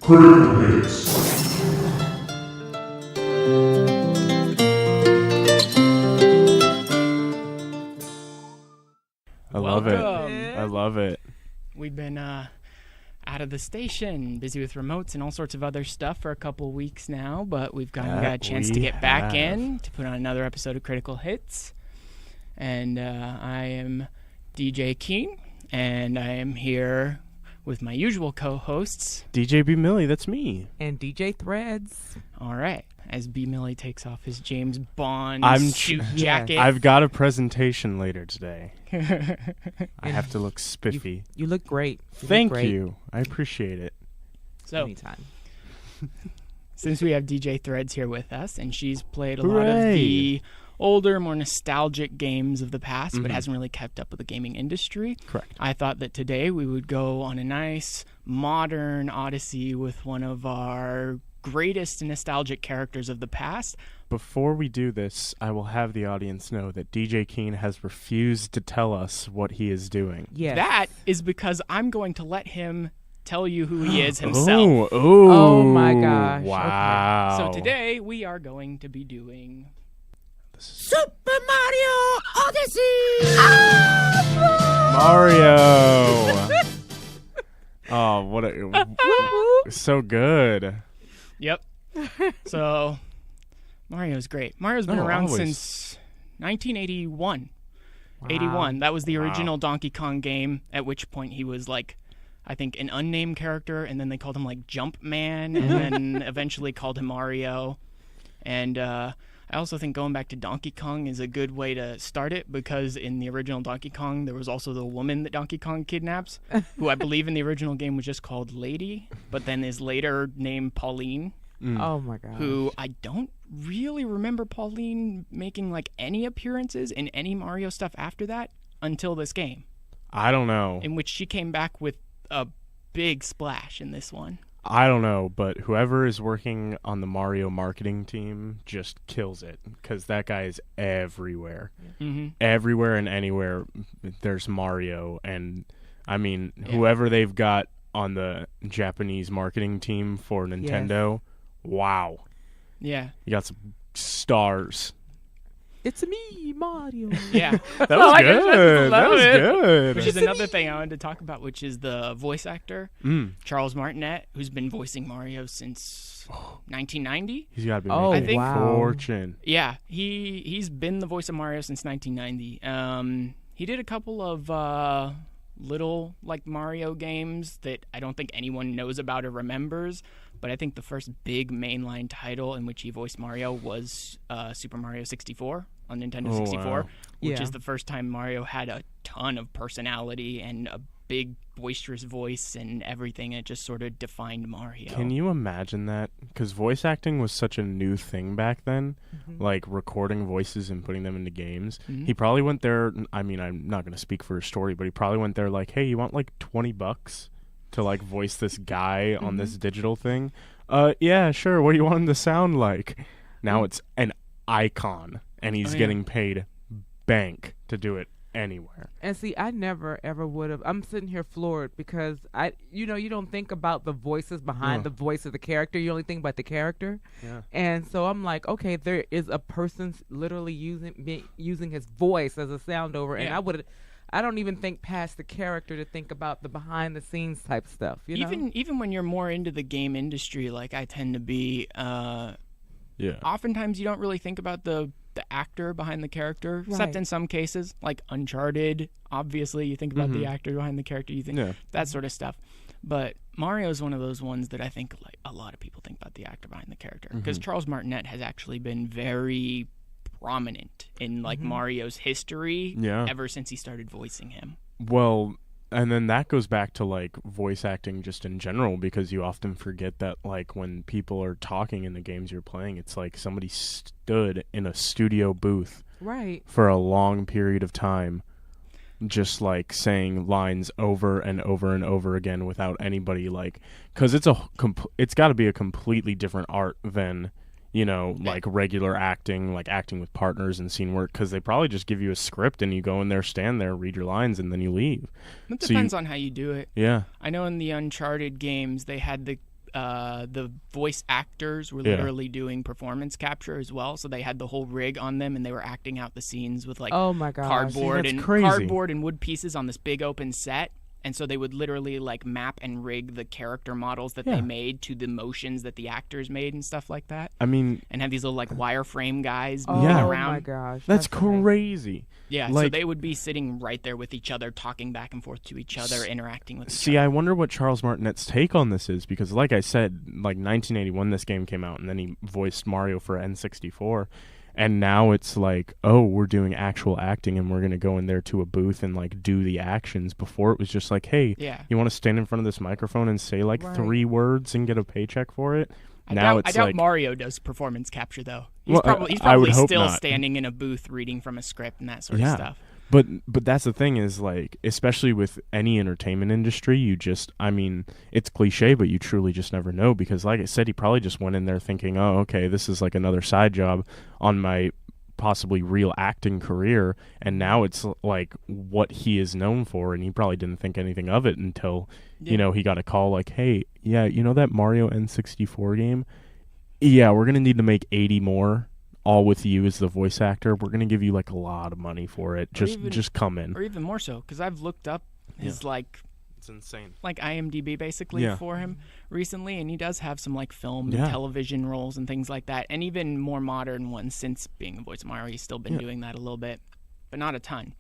Critical Hits. I love it. Welcome. I love it. We've been out of the station, busy with remotes and all sorts of other stuff for a couple weeks now, but we've got a chance to get back in to put on another episode of Critical Hits. And I am DJ Keen, and I am here with my usual co-hosts. DJ B. Millie, that's me. And DJ Threadz. All right. As B. Millie takes off his James Bond suit Yes. jacket. I've got a presentation later today. I have to look spiffy. You look great. Thank you. I appreciate it. So, Anytime. since we have DJ Threadz here with us, and she's played a lot of Hooray. the older, more nostalgic games of the past, but Mhm. hasn't really kept up with the gaming industry, Correct. I thought that today we would go on a nice, modern Odyssey with one of our greatest nostalgic characters of the past. Before we do this, I will have the audience know that DJ Keen has refused to tell us what he is doing. Yes. That is because I'm going to let him tell you who he is himself. Oh my gosh. Wow. So today we are going to be doing... Super Mario Odyssey! Mario! Oh, what a... so good. Yep. So, Mario's great. Mario's been Oh, around always. since 1981. Wow. 81. That was the Wow. original Donkey Kong game, at which point he was like, I think, an unnamed character, and then they called him like Jumpman, and then eventually called him Mario. And I also think going back to Donkey Kong is a good way to start it, because in the original Donkey Kong, there was also the woman that Donkey Kong kidnaps, who I believe in the original game was just called Lady, but then is later named Pauline. Oh my god. Who I don't really remember Pauline making like any appearances in any Mario stuff after that until this game, I don't know. in which she came back with a big splash in this one. I don't know, but whoever is working on the Mario marketing team just kills it, because that guy is everywhere. Mm-hmm. Everywhere and anywhere there's Mario, and I mean, Yeah. whoever they've got on the Japanese marketing team for Nintendo, wow. Yeah, You got some stars. It's me, Mario. yeah. That Oh, was I just good. That love was it. good. Which is another thing I wanted to talk about, which is the voice actor, Mm. Charles Martinet, who's been voicing Mario since 1990. He's got to be Oh, making I think- a wow. fortune. Yeah, he's been the voice of Mario since 1990. He did a couple of little like Mario games that I don't think anyone knows about or remembers, but I think the first big mainline title in which he voiced Mario was Super Mario 64 on Nintendo Oh, 64, wow. which Yeah. is the first time Mario had a ton of personality and a big boisterous voice and everything. It just sort of defined Mario. Can you imagine that? Because voice acting was such a new thing back then, like recording voices and putting them into games. Mhm. He probably went there. I mean, I'm not going to speak for his story, but he probably went there like, hey, you want like $20 to like voice this guy on this digital thing? Yeah, sure. What do you want him to sound like? Now it's an icon, and he's Oh, yeah. getting paid bank to do it anywhere. And see, I never ever would have. I'm sitting here floored because you don't think about the voices behind Yeah. the voice of the character. You only think about the character. Yeah. And so I'm like, okay, there is a person literally using his voice as a sound over, and Yeah. I don't even think past the character to think about the behind the scenes type stuff. You know? Even when you're more into the game industry, like I tend to be, Yeah. oftentimes you don't really think about the actor behind the character, except Right. in some cases, like Uncharted. Obviously, you think about the Mhm. actor behind the character. You think Yeah. that sort of stuff. But Mario is one of those ones that I think like a lot of people think about the actor behind the character, because Charles Martinet has actually been very prominent in like Mario's history Yeah. ever since he started voicing him. Well, and then that goes back to like voice acting just in general, because you often forget that like when people are talking in the games you're playing, it's like somebody stood in a studio booth Right. for a long period of time, just like saying lines over and over and over again without anybody like, because it's it's got to be a completely different art than you know, like regular acting, like acting with partners and scene work, because they probably just give you a script and you go in there, stand there, read your lines, and then you leave. It So depends on how you do it. Yeah. I know in the Uncharted games they had the the voice actors were literally doing performance capture as well. So they had the whole rig on them, and they were acting out the scenes with like Oh my gosh. cardboard that's and crazy. cardboard and wood pieces on this big open set. And so they would literally like map and rig the character models that they made to the motions that the actors made and stuff like that. I mean, And have these little like wireframe guys Oh moving Yeah. around. my gosh. that's amazing. crazy. Yeah, so Like- they would be sitting right there with each other, talking back and forth to each other, interacting with each See, other. I wonder what Charles Martinet's take on this is, because like I said, like 1981 this game came out, and then he voiced Mario for N64, and now it's like, oh, we're doing actual acting, and we're going to go in there to a booth and like do the actions. Before it was just like, hey, Yeah. you want to stand in front of this microphone and say like Right. 3 words and get a paycheck for it? I Now doubt, it's I doubt like, Mario does performance capture, though. He's Well, he's I would probably hope still not. standing in a booth reading from a script and that sort of Yeah. stuff. But that's the thing is, like, especially with any entertainment industry, you just, I mean, it's cliche, but you truly just never know, because like I said, he probably just went in there thinking, oh, okay, this is like another side job on my possibly real acting career, and now it's like what he is known for, and he probably didn't think anything of it until, you know, he got a call like, hey, yeah, you know that Mario N64 game? Yeah, we're going to need to make 80 more, all with you as the voice actor. We're going to give you like a lot of money for it. Just come in. Or even more so, because I've looked up his It's insane. like IMDb basically Yeah. for him recently, and he does have some like film Yeah. and television roles and things like that, and even more modern ones since being the voice of Mario. He's still been doing that a little bit, but not a ton.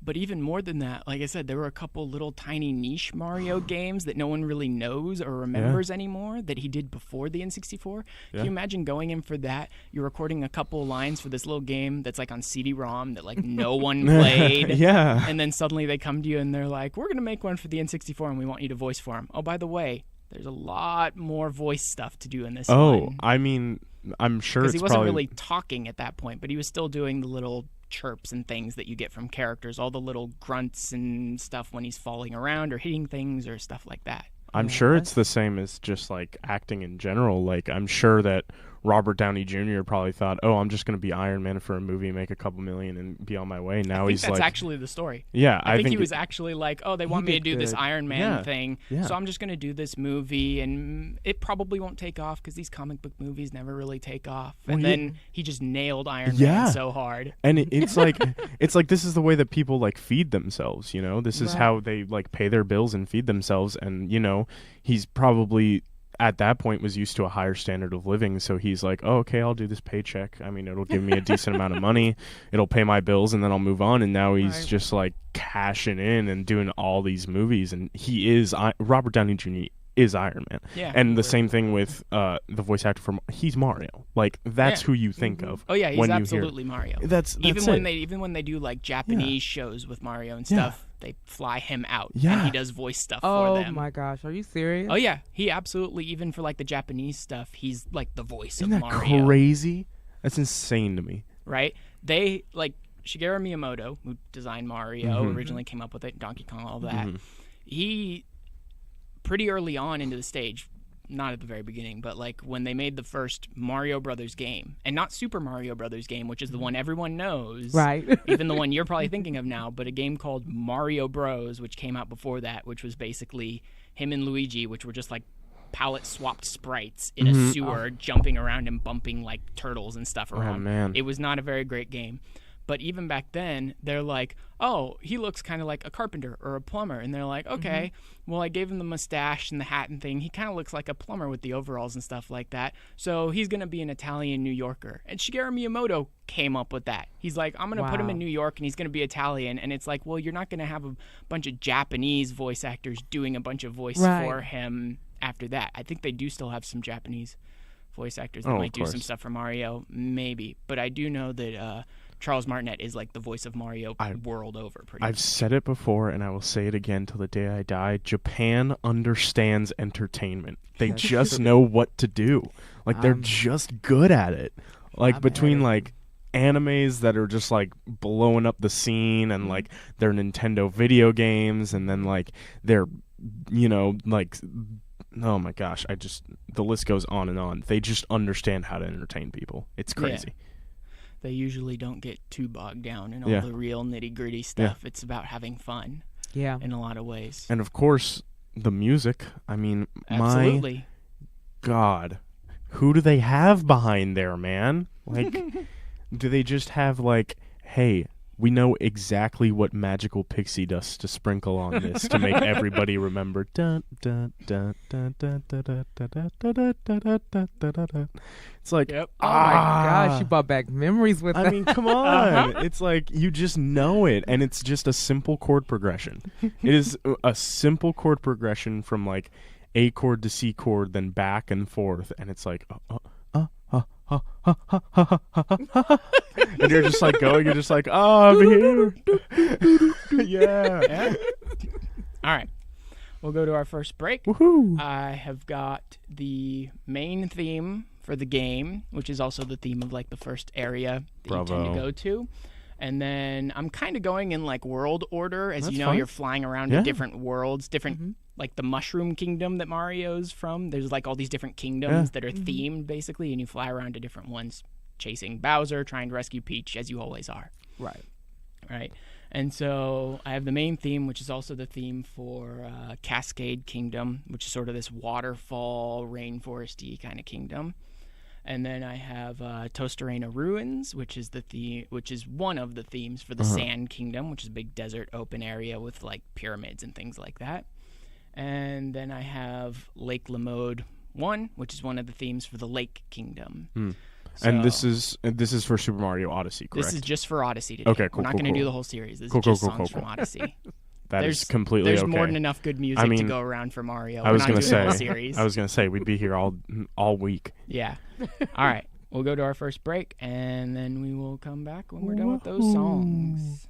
But even more than that, like I said, there were a couple little tiny niche Mario games that no one really knows or remembers anymore that he did before the N64. Can you imagine going in for that? You're recording a couple lines for this little game that's like on CD-ROM that like no one played. Yeah. And then suddenly they come to you and they're like, we're going to make one for the N64 and we want you to voice for him. Oh, by the way, there's a lot more voice stuff to do in this Oh, one. I mean, I'm sure Because it's he wasn't probably really talking at that point, but he was still doing the little chirps and things that you get from characters, all the little grunts and stuff when he's falling around or hitting things or stuff like that. I'm sure it's the same as just like acting in general. Like, I'm sure that Robert Downey Jr. probably thought, oh, I'm just going to be Iron Man for a movie, make a couple million, and be on my way. Now I think he's that's like, actually the story. yeah, I think he was actually like, oh, they want me to did do this good. Iron Man Yeah. thing, Yeah. so I'm just going to do this movie, and it probably won't take off because these comic book movies never really take off. And Well, then he just nailed Iron Yeah. Man so hard. And it's like, it's like this is the way that people like feed themselves, you know? This is Right. how they like pay their bills and feed themselves. And, you know, he's probably at that point was used to a higher standard of living. So he's like, oh, okay, I'll do this paycheck. I mean, it'll give me a decent amount of money. It'll pay my bills, and then I'll move on. And now he's Right. just like cashing in and doing all these movies. And he is, Robert Downey Jr. is Iron Man. Yeah. And the same thing with the voice actor for, he's Mario. Like, that's Yeah. who you think of. Oh yeah, he's when you hear- absolutely Mario. That's even it. when they do like Japanese shows with Mario and stuff, they fly him out and Yeah. he does voice stuff Oh for them. my gosh, are you serious? Oh yeah, he absolutely, even for like the Japanese stuff, he's like the voice Isn't of that Mario. crazy? That's insane to me. Right? They like Shigeru Miyamoto, who designed Mario, Mhm. originally came up with it, Donkey Kong, all that. Mhm. He pretty early on into the stage, not at the very beginning, but like when they made the first Mario Brothers game, and not Super Mario Brothers game, which is the one everyone knows, Right. even the one you're probably thinking of now, but a game called Mario Bros, which came out before that, which was basically him and Luigi, which were just like palette swapped sprites in a sewer, jumping around and bumping like turtles and stuff around. man. It was not a very great game. But even back then, they're like, oh, he looks kind of like a carpenter or a plumber. And they're like, okay, well, I gave him the mustache and the hat and thing. He kind of looks like a plumber with the overalls and stuff like that. So he's going to be an Italian New Yorker. And Shigeru Miyamoto came up with that. He's like, I'm going to put him Wow. in New York and he's going to be Italian. And it's like, well, you're not going to have a bunch of Japanese voice actors doing a bunch of voice Right. for him after that. I think they do still have some Japanese voice actors that Oh, of might do some course. stuff for Mario, maybe. But I do know that Charles Martinet is like the voice of Mario world over, pretty I've much. said it before, and I will say it again till the day I die. Japan understands entertainment. They That's just true. know what to do. Like, they're I'm- just good at it. Like, I'm between, headed- like, animes that are just, like, blowing up the scene, and, like, their Nintendo video games, and then, like, their, you know, like... Oh my gosh, the list goes on and on. They just understand how to entertain people. It's crazy. They usually don't get too bogged down in all Yeah. the real nitty-gritty stuff. It's about having fun Yeah. in a lot of ways. And of course, the music. I mean, Absolutely. my God, who do they have behind there, man? Like, do they just have like, hey, we know exactly what magical pixie dust to sprinkle on this to make everybody remember. It's like, Yep. Oh my gosh, you brought back memories with I that. mean, come on. It's like you just know it, and it's just a simple chord progression. It is a simple chord progression from like A chord to C chord, then back and forth, and it's like, and you're just like going, you're just like, oh, I'm here. Yeah. All right. We'll go to our first break. Woohoo. I have got the main theme for the game, which is also the theme of like the first area that you tend to go to. And then I'm kind of going in like world order. As That's you know, fun. you're flying around to different worlds, different like the Mushroom Kingdom that Mario's from. There's like all these different kingdoms that are themed basically, and you fly around to different ones, chasing Bowser, trying to rescue Peach, as you always are. Right. And so I have the main theme, which is also the theme for Cascade Kingdom, which is sort of this waterfall, rainforesty kind of kingdom. And then I have Tostarena Ruins, which is one of the themes for the Sand Kingdom, which is a big desert open area with like pyramids and things like that. And then I have Lake Lamode 1, which is one of the themes for the Lake Kingdom. And this is for Super Mario Odyssey, correct? This is just for Odyssey today. Okay, cool. We're not going to do the whole series. This is just songs from Odyssey. That is completely okay. There's more than enough good music to go around for Mario. I was going to say, the whole series. I was going to say we'd be here all week. Yeah. All right. We'll go to our first break, and then we will come back when we're done with those songs.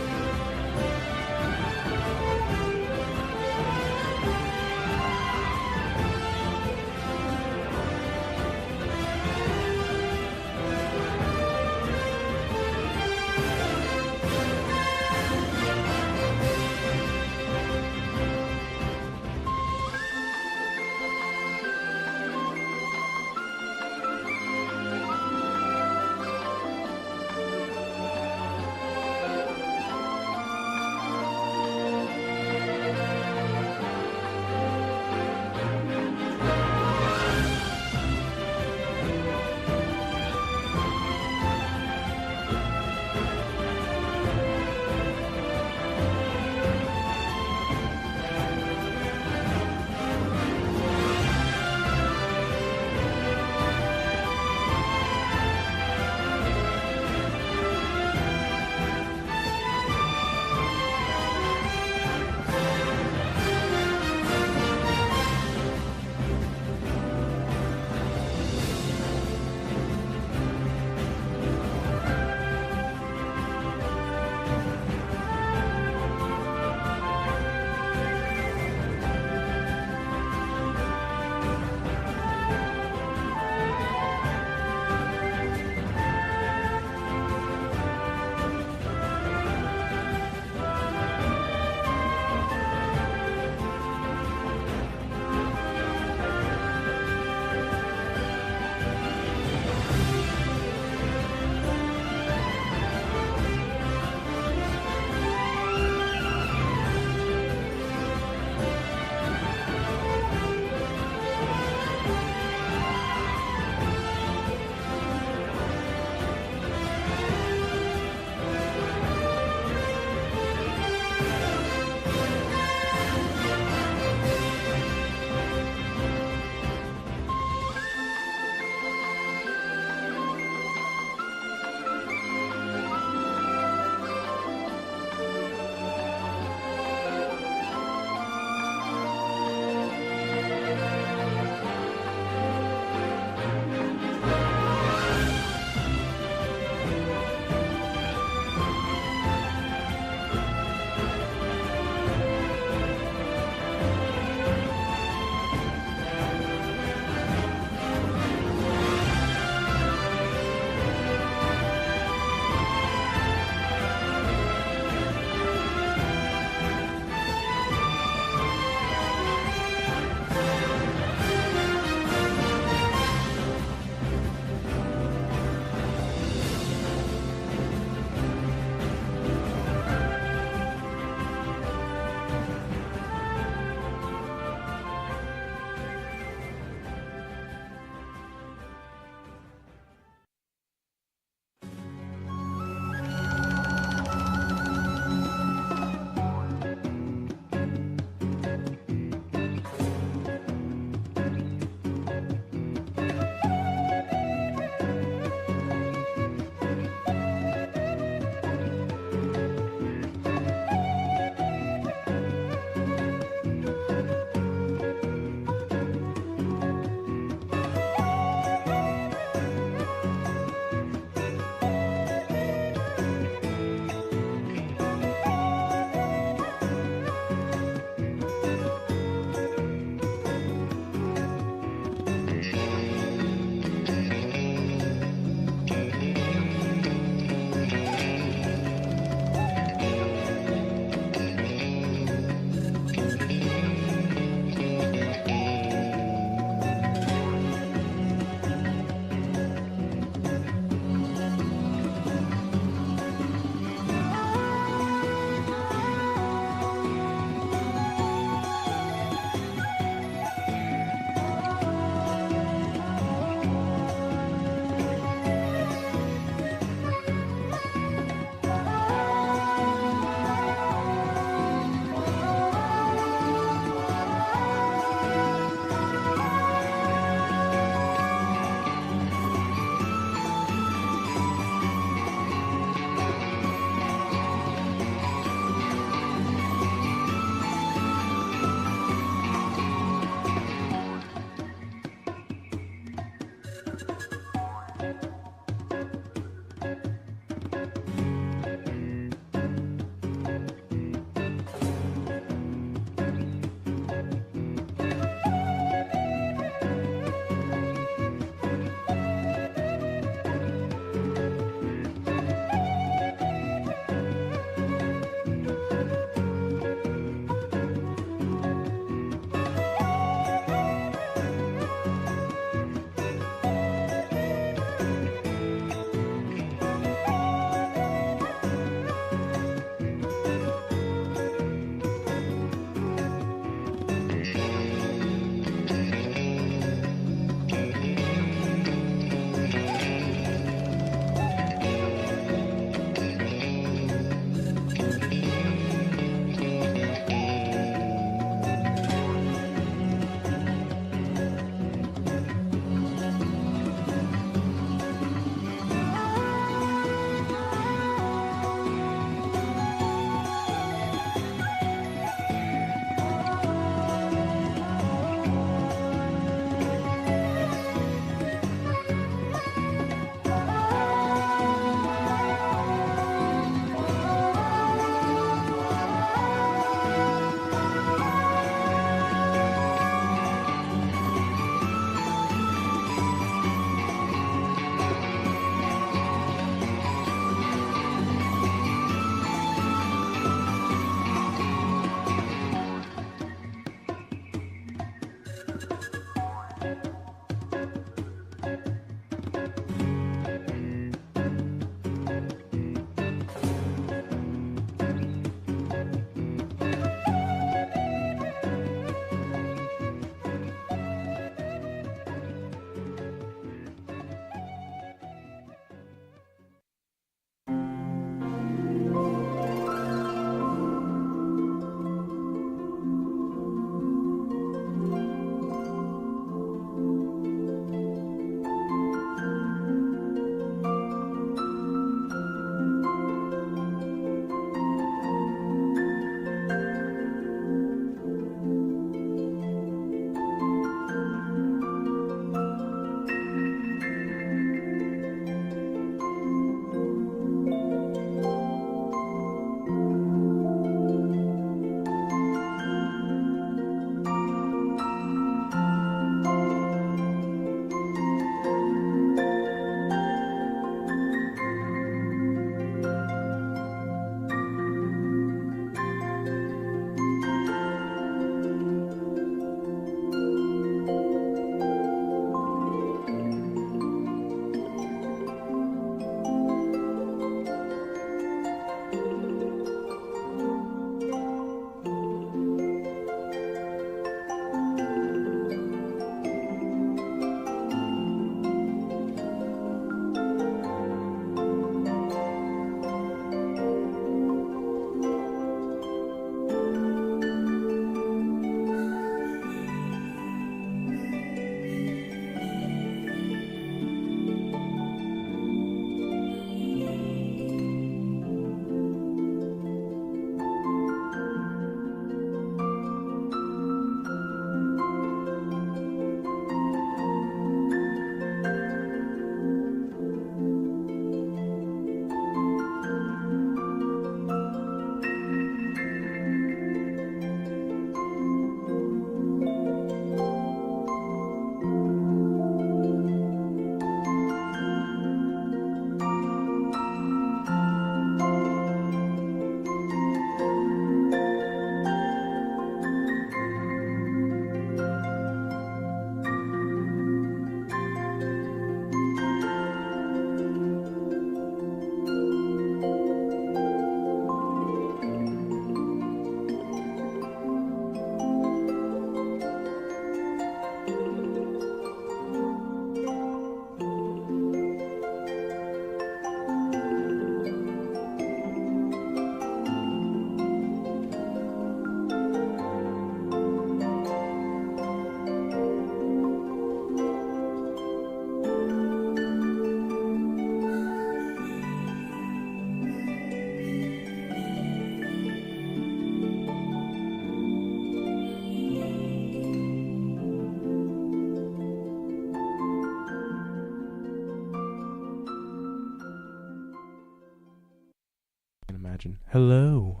Hello.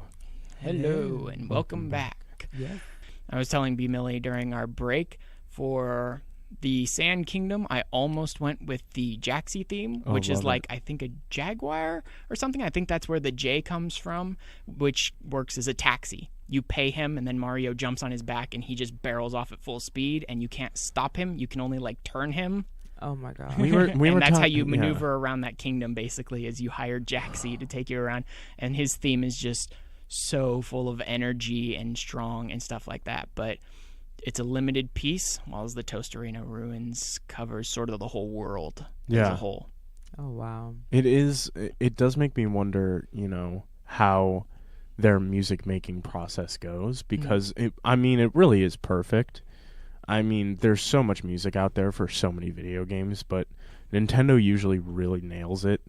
Hello, and welcome back. Yes. I was telling B. Millie during our break for the Sand Kingdom, I almost went with the Jaxie theme, which is like, I think, a jaguar or something. I think that's where the J comes from, which works as a taxi. You pay him, and then Mario jumps on his back, and he just barrels off at full speed, and you can't stop him. You can only, like, turn him. Oh, my God. And that's how you maneuver around that kingdom, basically, is you hire Jaxie to take you around. And his theme is just so full of energy and strong and stuff like that. But it's a limited piece, while the Tostarena Ruins covers sort of the whole world as a whole. Oh, wow. It does make me wonder, how their music making process goes, because it really is perfect. I mean, there's so much music out there for so many video games, but Nintendo usually really nails it.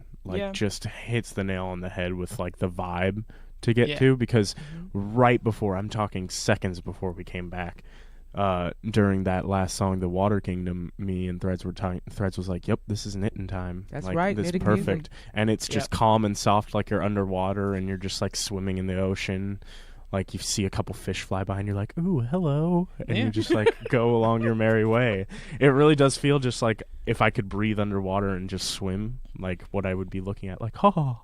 Just hits the nail on the head with like the vibe to get to, because right before, I'm talking seconds before we came back, during that last song, The Water Kingdom, me and Threadz were talking. Threadz was like, "Yep, this is knitting time. That's like, right, this is knitting perfect." music. And it's just calm and soft, like you're underwater and you're just like swimming in the ocean. Like you see a couple fish fly by and you're like, "Ooh, hello," and you just like go along your merry way. It really does feel just like if I could breathe underwater and just swim, like what I would be looking at. Like, oh,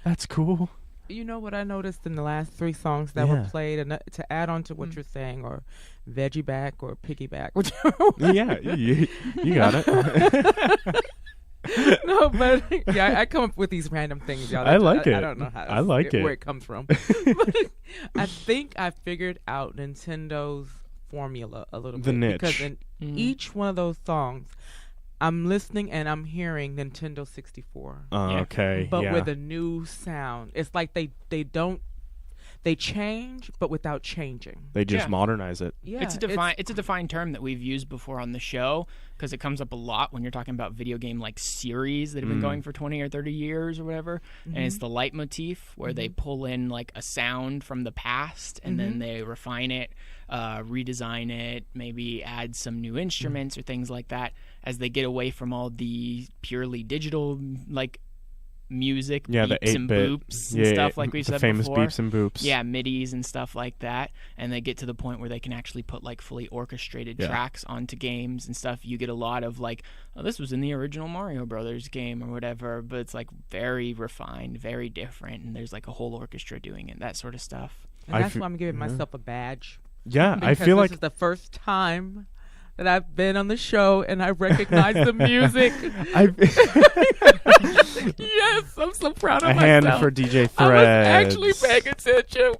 that's cool. You know what I noticed in the last 3 songs that were played, and to add on to what you're saying, or veggie back or piggyback, whichever. Yeah, you got it. No, but I come up with these random things, y'all. I like it. I don't know where it comes from. But I think I figured out Nintendo's formula a little bit. The niche. Because in each one of those songs, I'm listening and I'm hearing Nintendo 64. Okay. But with a new sound. It's like they change, but without changing. They just modernize it. Yeah, it's a defined term that we've used before on the show, because it comes up a lot when you're talking about video game like series that have been going for 20 or 30 years or whatever. And it's the leitmotif, where they pull in like a sound from the past and then they refine it, redesign it, maybe add some new instruments or things like that, as they get away from all the purely digital like music, the beeps and 8-bit, boops and stuff like we've the said famous before. beeps and boops. Yeah, midis and stuff like that, and they get to the point where they can actually put like fully orchestrated tracks onto games and stuff. You get a lot of like, oh, this was in the original Mario Brothers game or whatever, but it's like very refined, very different, and there's like a whole orchestra doing it, that sort of stuff. And that's why I'm giving myself a badge. Yeah, because I feel like this is the first time that I've been on the show and I recognize the music. Yes, I'm so proud of myself. A hand for DJ Threadz. I was actually paying attention.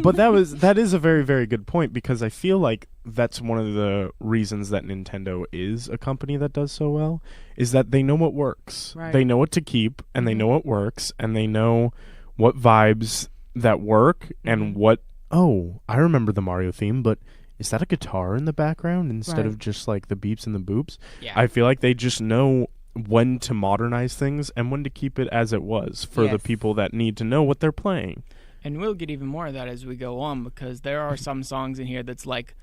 But that is a very, very good point, because I feel like that's one of the reasons that Nintendo is a company that does so well, is that they know what works. Right. They know what to keep, and they know what works, and they know what vibes that work, and what, I remember the Mario theme, but is that a guitar in the background instead of just like the beeps and the boops? Yeah. I feel like they just know when to modernize things and when to keep it as it was for the people that need to know what they're playing. And we'll get even more of that as we go on, because there are some songs in here that's like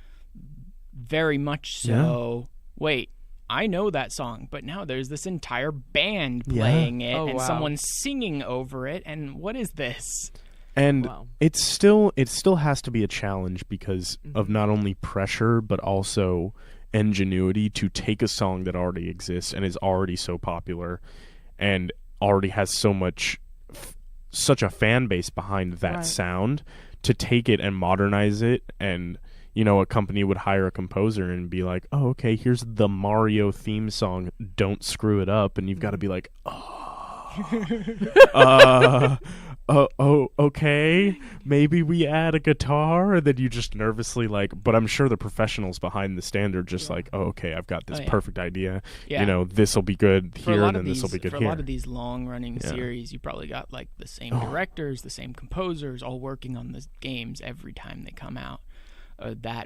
very much so, wait, I know that song, but now there's this entire band playing it and someone singing over it, and what is this? And it still has to be a challenge because of not only pressure but also ingenuity to take a song that already exists and is already so popular and already has such a fan base behind that sound, to take it and modernize it. And a company would hire a composer and be like, "Oh, okay, here's the Mario theme song, don't screw it up," and you've got to be like, okay, maybe we add a guitar, and then you just nervously but I'm sure the professionals behind the stand are just like, "Oh, okay, I've got this perfect idea. This will be good here, and then this will be good here." For a lot of these long-running series, you probably got like the same directors, the same composers, all working on the games every time they come out.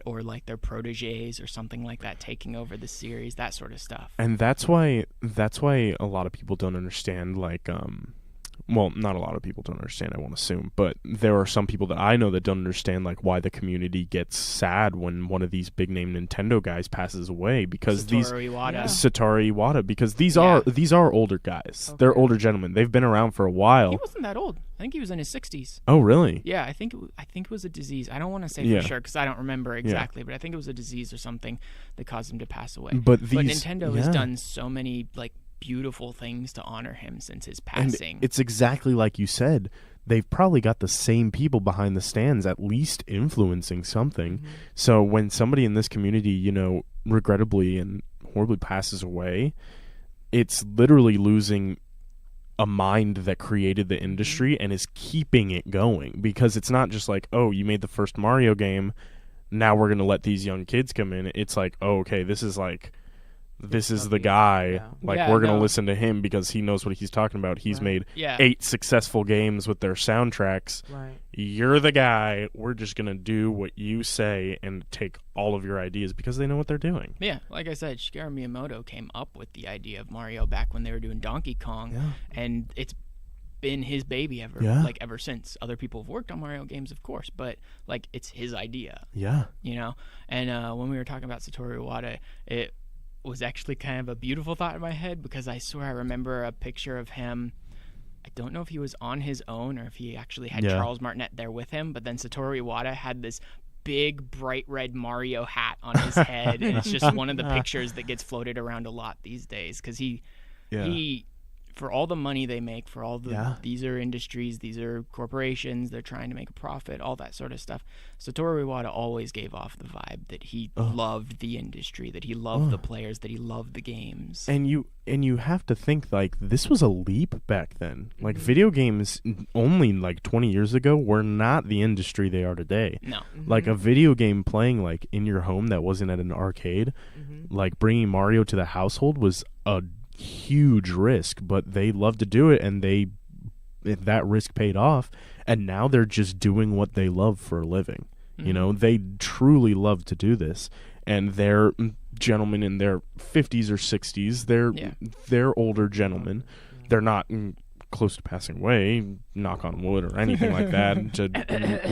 Or like their proteges or something like that taking over the series, that sort of stuff. And that's why a lot of people don't understand well, not a lot of people don't understand, I won't assume, but there are some people that I know that don't understand like why the community gets sad when one of these big name Nintendo guys passes away, because Satoru Iwata, because these are older guys. Okay. They're older gentlemen. They've been around for a while. He wasn't that old. I think he was in his 60s. Oh, really? Yeah, I think it was a disease. I don't want to say for sure because I don't remember exactly, but I think it was a disease or something that caused him to pass away. But Nintendo has done so many like beautiful things to honor him since his passing. And it's exactly like you said. They've probably got the same people behind the stands at least influencing something. Mm-hmm. So when somebody in this community, you know, regrettably and horribly passes away, it's literally losing a mind that created the industry and is keeping it going, because it's not just like, oh, you made the first Mario game, now we're going to let these young kids come in. It's like, oh, okay, this is the guy. Yeah. We're going to listen to him because he knows what he's talking about. He's made 8 successful games with their soundtracks. Right. You're the guy. We're just going to do what you say and take all of your ideas because they know what they're doing. Yeah, like I said, Shigeru Miyamoto came up with the idea of Mario back when they were doing Donkey Kong, and it's been his baby ever since. Other people have worked on Mario games, of course, but like it's his idea. Yeah. You know? And when we were talking about Satoru Iwata, it was actually kind of a beautiful thought in my head, because I swear I remember a picture of him. I don't know if he was on his own or if he actually had Charles Martinet there with him, but then Satoru Iwata had this big bright red Mario hat on his head, and it's just one of the pictures that gets floated around a lot these days, because he for all the money they make, for all the these are industries, these are corporations, they're trying to make a profit, all that sort of stuff. Satoru Iwata always gave off the vibe that he loved the industry, that he loved the players, that he loved the games. And you have to think, like, this was a leap back then. Like, video games only like 20 years ago were not the industry they are today. No. Like a video game playing like in your home that wasn't at an arcade, like bringing Mario to the household was a huge risk, but they loved to do it, and that risk paid off, and now they're just doing what they love for a living. You know, they truly love to do this, and they're gentlemen in their 50s or 60s. They're older gentlemen. They're not close to passing away, knock on wood, or anything like that, to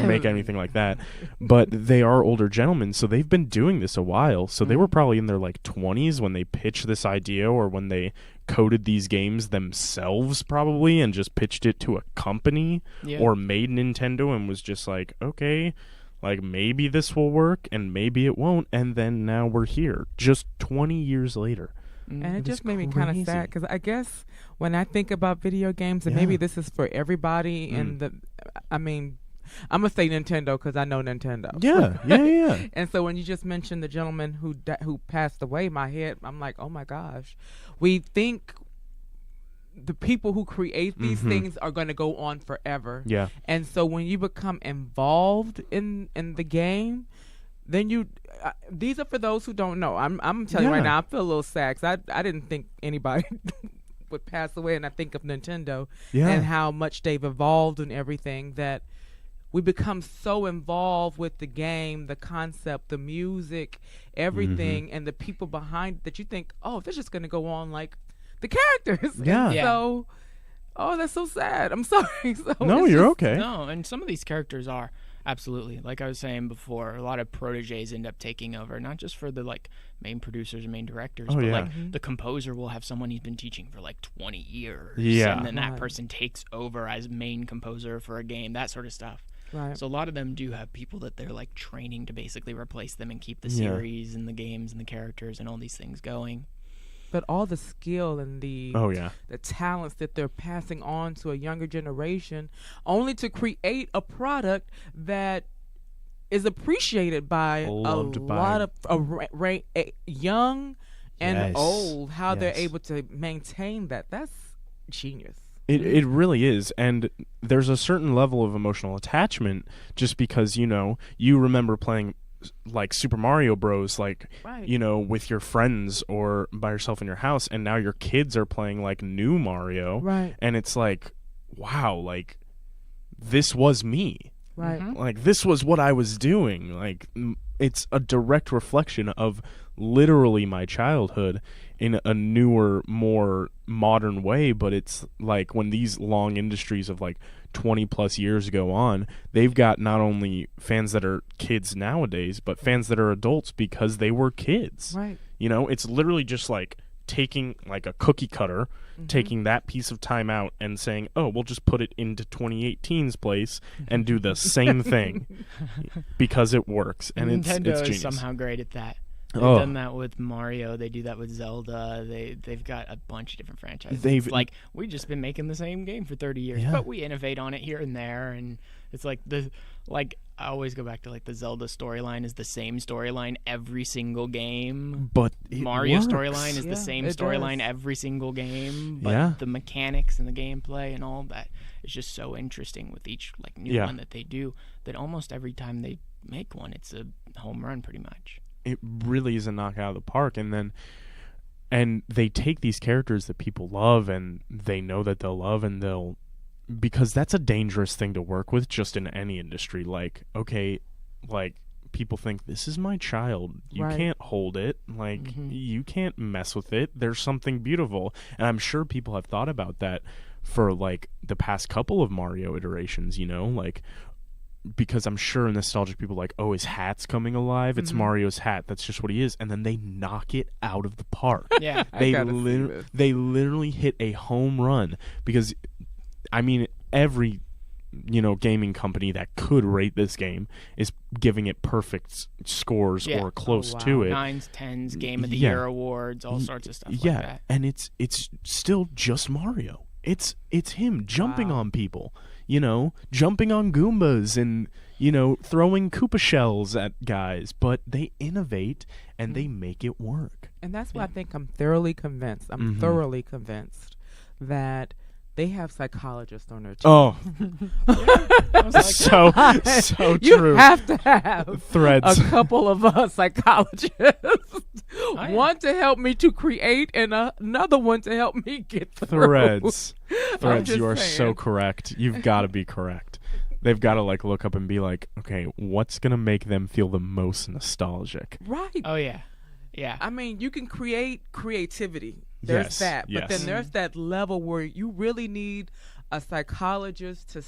make anything like that, but they are older gentlemen, so they've been doing this a while. So they were probably in their like 20s when they pitched this idea, or when they coded these games themselves probably and just pitched it to a company, or made Nintendo and was just like, okay, like maybe this will work and maybe it won't, and then now we're here just 20 years later. And it just made me kind of sad, because I guess when I think about video games, and maybe this is for everybody, and I'm gonna say Nintendo because I know Nintendo. Yeah. And so when you just mentioned the gentleman who passed away, my head, I'm like, oh my gosh, we think the people who create these things are going to go on forever. Yeah. And so when you become involved in the game, then you these are for those who don't know. I'm telling you right now, I feel a little sad, 'cause I didn't think anybody would pass away, and I think of Nintendo and how much they've evolved and everything, that we become so involved with the game, the concept, the music, everything, and the people behind that you think, oh, they're just going to go on like the characters. So, oh, that's so sad. I'm sorry. So no, you're okay. No, and some of these characters are. Absolutely. Like I was saying before, a lot of proteges end up taking over, not just for the like main producers and main directors, but like the composer will have someone he's been teaching for like 20 years. Yeah. And then that person takes over as main composer for a game, that sort of stuff. Right. So a lot of them do have people that they're like training to basically replace them and keep the series and the games and the characters and all these things going. But all the skill and the talents that they're passing on to a younger generation, only to create a product that is appreciated by a lot of young and old. How they're able to maintain that's genius. It really is, and there's a certain level of emotional attachment just because, you know, you remember playing like Super Mario Bros, like, you know, with your friends or by yourself in your house, and now your kids are playing like new Mario, and it's like, wow, like this was me. Right. Mhm. Like, this was what I was doing. Like, it's a direct reflection of literally my childhood in a newer, more modern way. But it's like when these long industries of like 20 plus years go on, they've got not only fans that are kids nowadays, but fans that are adults because they were kids. Right. You know, it's literally just like taking like a cookie cutter, taking that piece of time out and saying, oh, we'll just put it into 2018's place and do the same thing because it works. And Nintendo it's is genius. somehow great at that. They've Oh. done that with Mario. They do that with Zelda. They've got a bunch of different franchises. They've- It's like, we've just been making the same game for 30 years, Yeah. but we innovate on it here and there. And it's like I always go back to like the Zelda storyline is the same storyline every single game. But it Mario works. storyline is Yeah, the same it storyline does. every single game, but Yeah. the mechanics and the gameplay and all that is just so interesting with each like new Yeah. one that they do that almost every time they make one, it's a home run pretty much. It really is a knockout of the park. And they take these characters that people love and they know that they'll love, and they'll, because that's a dangerous thing to work with just in any industry. Like, okay, like people think this is my child. You Right. can't hold it. Like, you can't mess with it. There's something beautiful. And I'm sure people have thought about that for like the past couple of Mario iterations, you know, like, because I'm sure nostalgic people are like, oh, his hat's coming alive. It's Mario's hat. That's just what he is. And then they knock it out of the park. Yeah. They gotta see this. they literally hit a home run because, I mean, every gaming company that could rate this game is giving it perfect scores Yeah. or close Oh, wow. to it. 9s, 10s, Game of the Yeah. Year awards, all sorts of stuff Yeah, like that. and it's still just Mario. It's him jumping Wow. on people, jumping on Goombas and throwing Koopa shells at guys. But they innovate and they make it work. And that's why I think I'm thoroughly convinced. I'm thoroughly convinced that they have psychologists on their team. Oh, I was like, so You true. have to have Threadz. a couple of psychologists. yeah. One to help me to create and another one to help me get through. Threadz. Threadz, just you are saying. so correct. You've got to be correct. They've got to like look up and be like, okay, what's gonna make them feel the most nostalgic? Right. oh yeah. Yeah. I mean, you can create creativity. There's Yes, that. But yes. then there's that level where you really need a psychologist to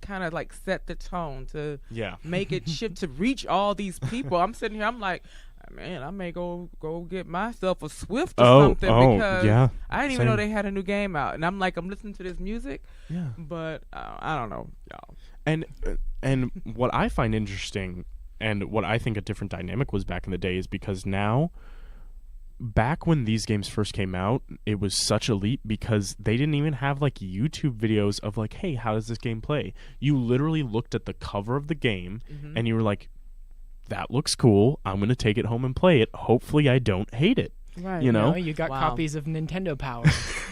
kind of like set the tone, to Yeah. make it shift, to reach all these people. I'm sitting here, I'm like, man, I may go get myself a Swift or something because yeah. I didn't even know Same. they had a new game out. And I'm like, I'm listening to this music, Yeah. but I don't know, y'all. And what I find interesting and what I think a different dynamic was back in the day is because now, back when these games first came out, it was such a leap because they didn't even have like YouTube videos of like, hey, how does this game play? You literally looked at the cover of the game and you were like, that looks cool. I'm going to take it home and play it. Hopefully I don't hate it. Right. You know? You got Wow. copies of Nintendo Power.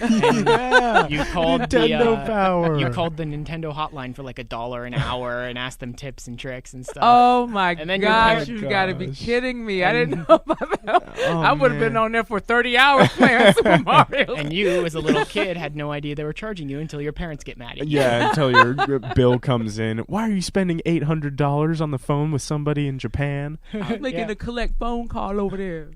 And you called Nintendo Power. You called the Nintendo hotline for like $1 an hour and asked them tips and tricks and stuff. Oh my And then your gosh, parents- you got to be Gosh. kidding me. I didn't know about that. Oh, I would have been man. on there for 30 hours playing Super Mario. And you, as a little kid, had no idea they were charging you until your parents get mad at you. Yeah, until your bill comes in. Why are you spending $800 on the phone with somebody in Japan? I'm making Yeah. a collect phone call over there.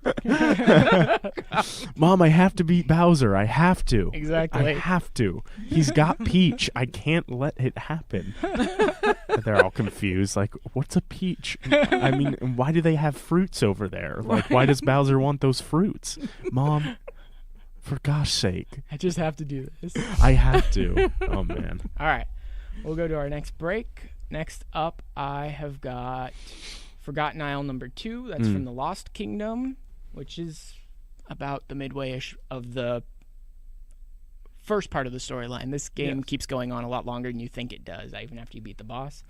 Mom, I have to beat Bowser. I have to. Exactly. I have to. He's got Peach. I can't let it happen. They're all confused. Like, what's a peach? I mean, why do they have fruits over there? Like, why does Bowser want those fruits? Mom, for gosh sake, I just have to do this. I have to. Oh, man. All right. We'll go to our next break. Next up, I have got Forgotten Isle number 2. That's from the Lost Kingdom, which is about the midway-ish of the first part of the storyline. This game keeps going on a lot longer than you think it does, even after you beat the boss.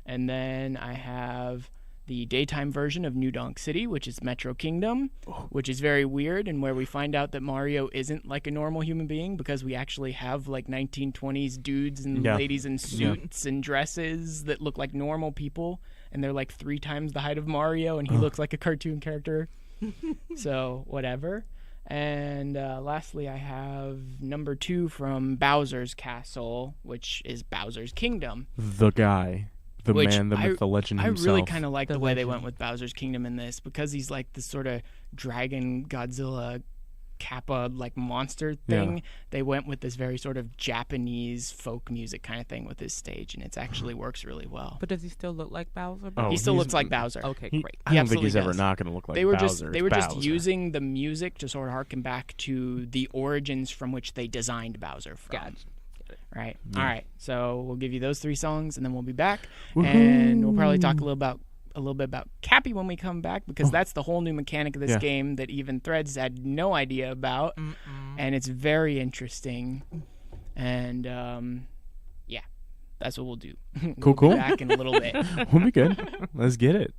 And then I have the daytime version of New Donk City, which is Metro Kingdom, which is very weird, and where we find out that Mario isn't like a normal human being because we actually have like 1920s dudes and Yeah. ladies in suits and dresses that look like normal people, and they're like 3 times the height of Mario, and he looks like a cartoon character. So, whatever. And lastly, I have number 2 from Bowser's Castle, which is Bowser's Kingdom. The guy the Which man, the myth, the legend I himself. really kind of like the way they legend. went with Bowser's Kingdom in this, because he's like this sort of dragon Godzilla Kappa like monster thing. Yeah. They went with this very sort of Japanese folk music kind of thing with his stage, and it actually works really well. But does he still look like Bowser? Oh, He still he's- looks like Bowser. Okay, He- great. I don't think absolutely he's ever does. not going to look like They were Bowser. they were It's just Bowser. using the music to sort of harken back to the origins from which they designed Bowser from. Gotcha. Right. Yeah. All right. So we'll give you those 3 songs, and then we'll be back, and we'll probably talk a little bit about Cappy when we come back, because that's the whole new mechanic of this Yeah. game that even Threadz had no idea about, and it's very interesting. And yeah, that's what we'll do. Cool, We'll cool. be back in a little bit. We'll be good. Let's get it.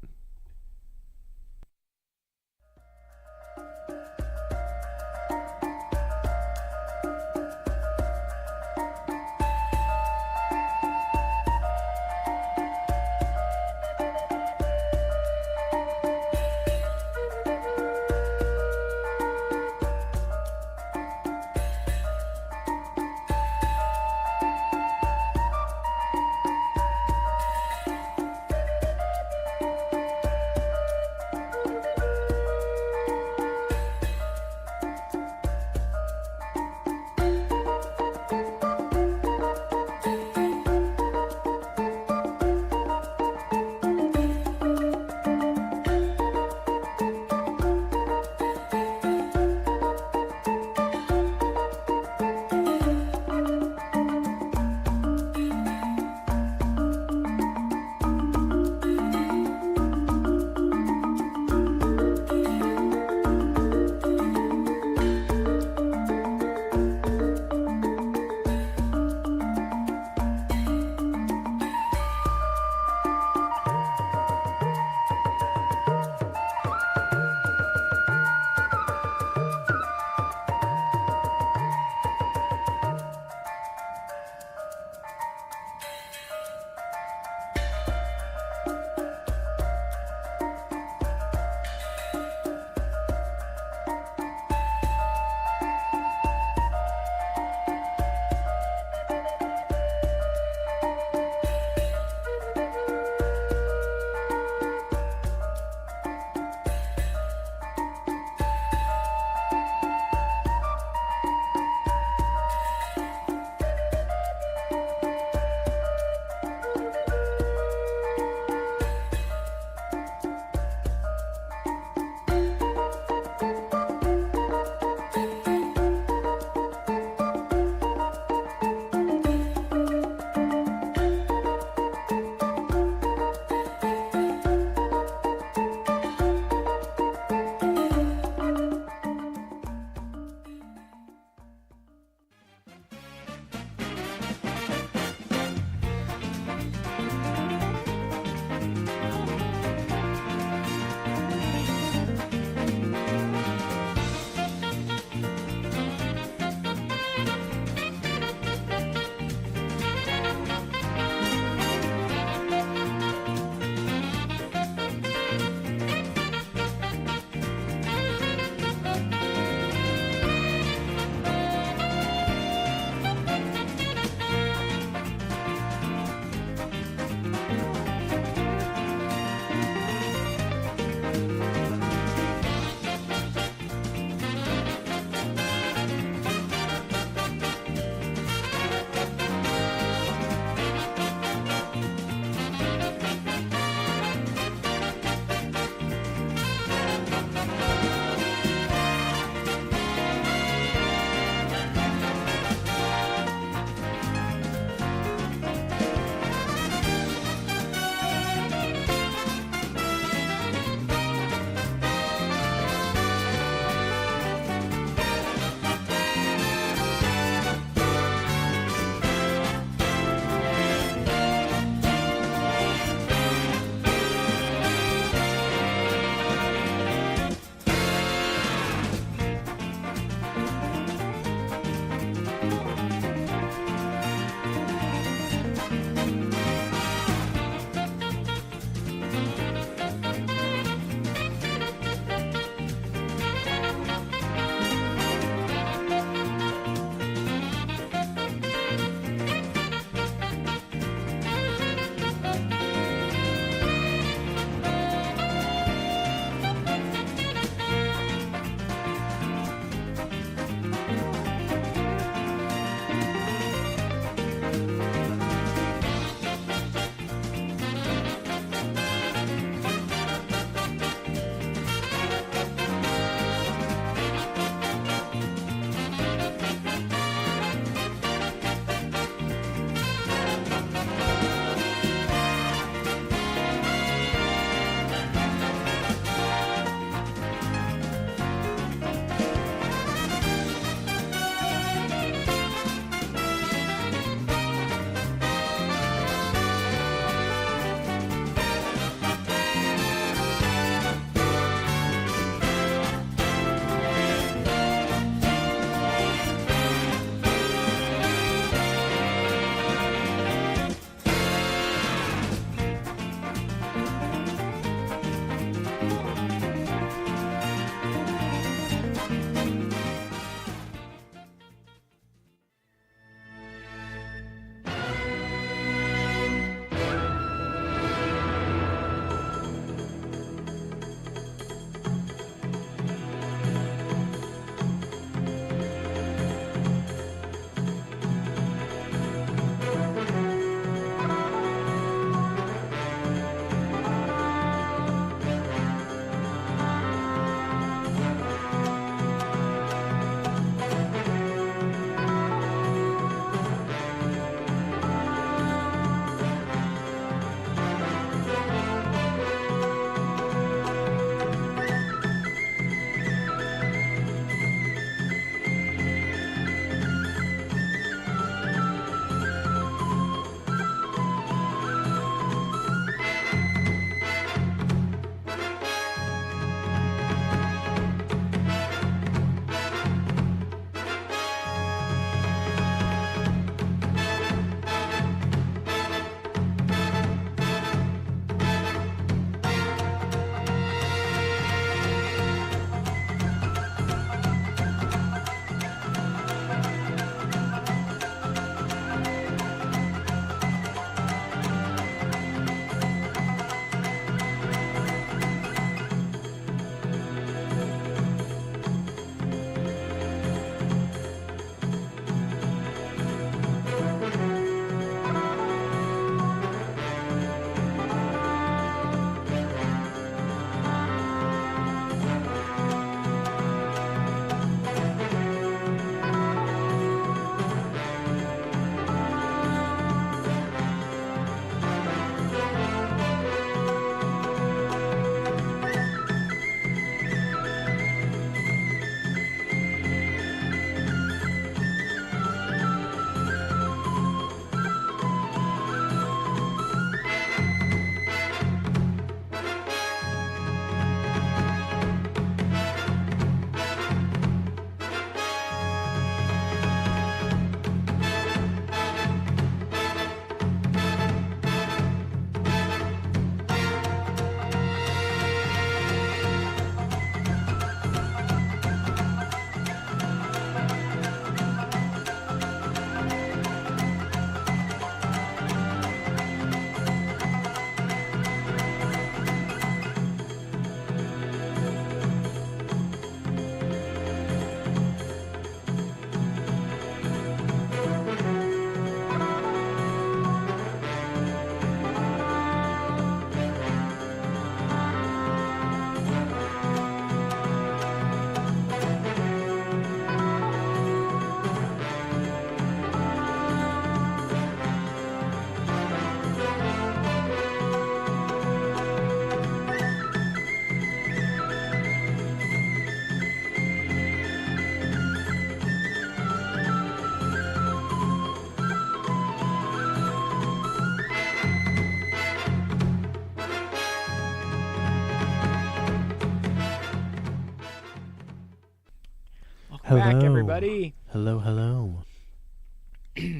Welcome back, everybody. Hello.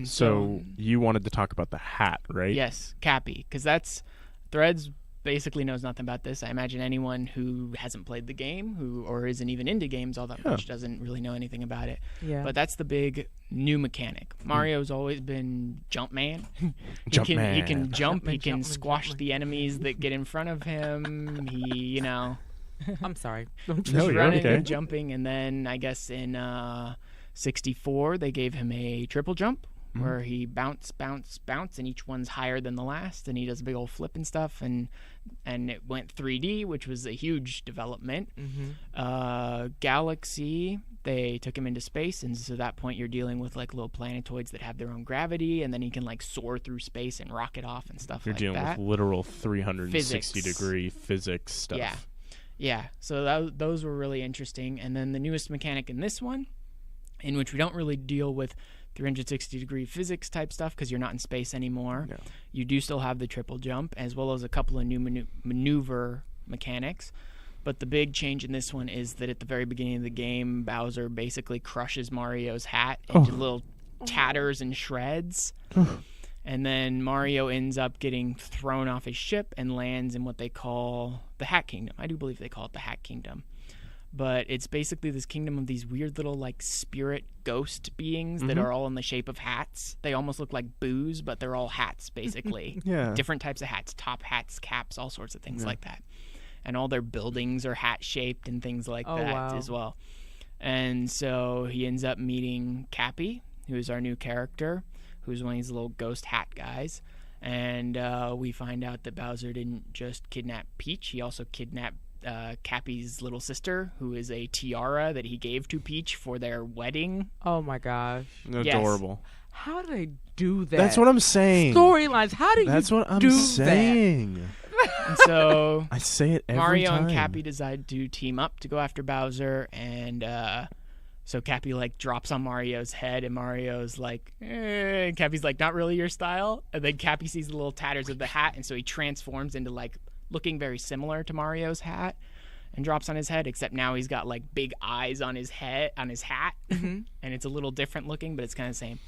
So you wanted to talk about the hat, right? Yes, Cappy, because Threadz basically knows nothing about this. I imagine anyone who hasn't played the game or isn't even into games all that much doesn't really know anything about it. Yeah. But that's the big new mechanic. Mario's always been jump man. He can jump. He can squash the enemies that get in front of him. He, I'm sorry. just running and jumping. And then I guess in 64 they gave him a triple jump. Where he bounce, and each one's higher than the last, and he does a big old flip and stuff, and it went 3D, which was a huge development. Galaxy, they took him into space, and so at that point you're dealing with like little planetoids that have their own gravity, and then he can like soar through space and rocket off and stuff You're like dealing that. with literal 360-degree physics stuff. Yeah. So those were really interesting, and then the newest mechanic in this one, in which we don't really deal with 360-degree physics type stuff because you're not in space anymore. No. You do still have the triple jump as well as a couple of new maneuver mechanics. But the big change in this one is that at the very beginning of the game, Bowser basically crushes Mario's hat into little tatters and shreds. And then Mario ends up getting thrown off his ship and lands in what they call the Hat Kingdom. I do believe they call it the Hat Kingdom. But it's basically this kingdom of these weird little like spirit ghost beings that are all in the shape of hats. They almost look like boos, but they're all hats basically. Different types of hats, top hats, caps, all sorts of things like that. And all their buildings are hat shaped and things like that as well. And so he ends up meeting Cappy, who's our new character, who's one of these little ghost hat guys. And we find out that Bowser didn't just kidnap Peach, he also kidnapped Cappy's little sister, who is a tiara that he gave to Peach for their wedding. Oh my gosh. Adorable. Yes. How do they do that? That's what I'm saying. Storylines. How do That's you what I'm do saying. And so I say it every Mario time. and Cappy decide to team up to go after Bowser, and so Cappy like drops on Mario's head, and Mario's like, and Cappy's like, not really your style. And then Cappy sees the little tatters of the hat, and so he transforms into like looking very similar to Mario's hat and drops on his head, except now he's got like big eyes on his head, on his hat, and it's a little different looking, but it's kind of the same.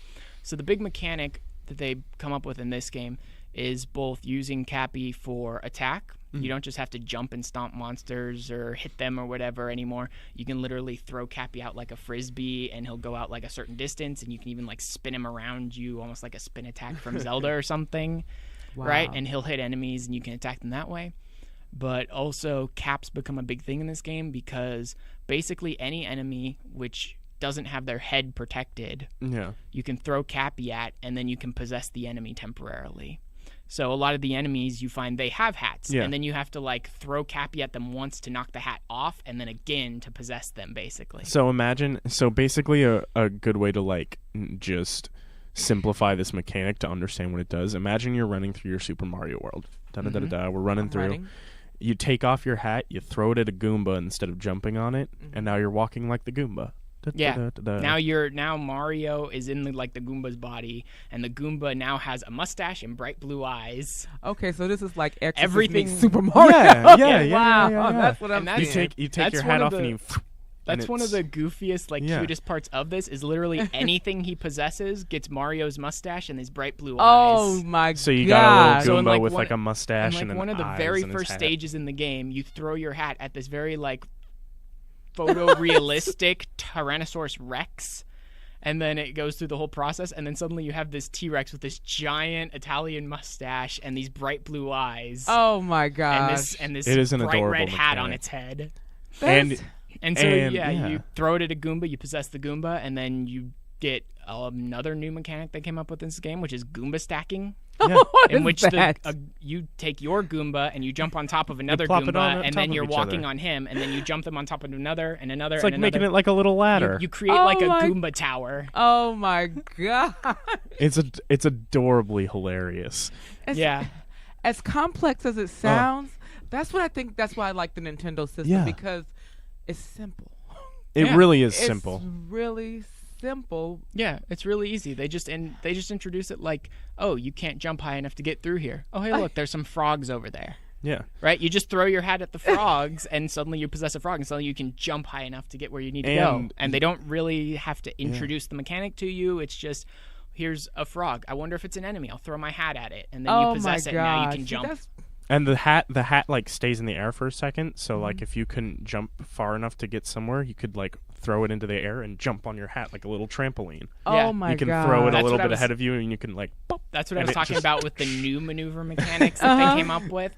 So the big mechanic that they come up with in this game is both using Cappy for attack. You don't just have to jump and stomp monsters or hit them or whatever anymore. You can literally throw Cappy out like a frisbee, and he'll go out like a certain distance, and you can even like spin him around you, almost like a spin attack from Zelda or something. Wow. Right? And he'll hit enemies, and you can attack them that way. But also, caps become a big thing in this game because basically any enemy which doesn't have their head protected, you can throw Cappy at, and then you can possess the enemy temporarily. So a lot of the enemies, you find they have hats, and then you have to like throw Cappy at them once to knock the hat off, and then again to possess them, basically. So basically a good way to like just simplify this mechanic to understand what it does. Imagine you're running through your Super Mario World. We're running through. You take off your hat, you throw it at a Goomba instead of jumping on it, and now you're walking like the Goomba. Now Mario is in the Goomba's body, and the Goomba now has a mustache and bright blue eyes. Okay, so this is like everything Super Mario. Yeah. That's what I'm saying. You take your hat off and you. That's one of the goofiest, cutest parts of this is literally anything he possesses gets Mario's mustache and his bright blue eyes. Oh my god! So you got a little Goomba with a mustache and one of the very first stages in the game, you throw your hat at this very photorealistic Tyrannosaurus Rex, and then it goes through the whole process, and then suddenly you have this T-Rex with this giant Italian mustache and these bright blue eyes. Oh my gosh! And this it is an bright adorable red hat mechanic. on its head. And you throw it at a Goomba, you possess the Goomba, and then you get another new mechanic they came up with in this game, which is Goomba stacking. In which you take your Goomba and you jump on top of another Goomba, and then you're walking on him, and then you jump them on top of another and another. It's like making it like a little ladder. You create a Goomba tower. Oh my god! It's adorably hilarious. As complex as it sounds, that's what I think. That's why I like the Nintendo system because it's simple. It really is simple. It's really simple. Yeah, it's really easy. They just introduce it like, oh, you can't jump high enough to get through here. Oh, hey, look, there's some frogs over there. Yeah. Right? You just throw your hat at the frogs, and suddenly you possess a frog, and suddenly you can jump high enough to get where you need to go. And they don't really have to introduce the mechanic to you. It's just, here's a frog. I wonder if it's an enemy. I'll throw my hat at it, and then you possess it, and now you can jump. And the hat like stays in the air for a second. So like if you couldn't jump far enough to get somewhere, you could like throw it into the air and jump on your hat like a little trampoline. Oh my god! You can throw it a little bit ahead of you, and you can like. Pop, that's what I was talking about with the new maneuver mechanics that they came up with.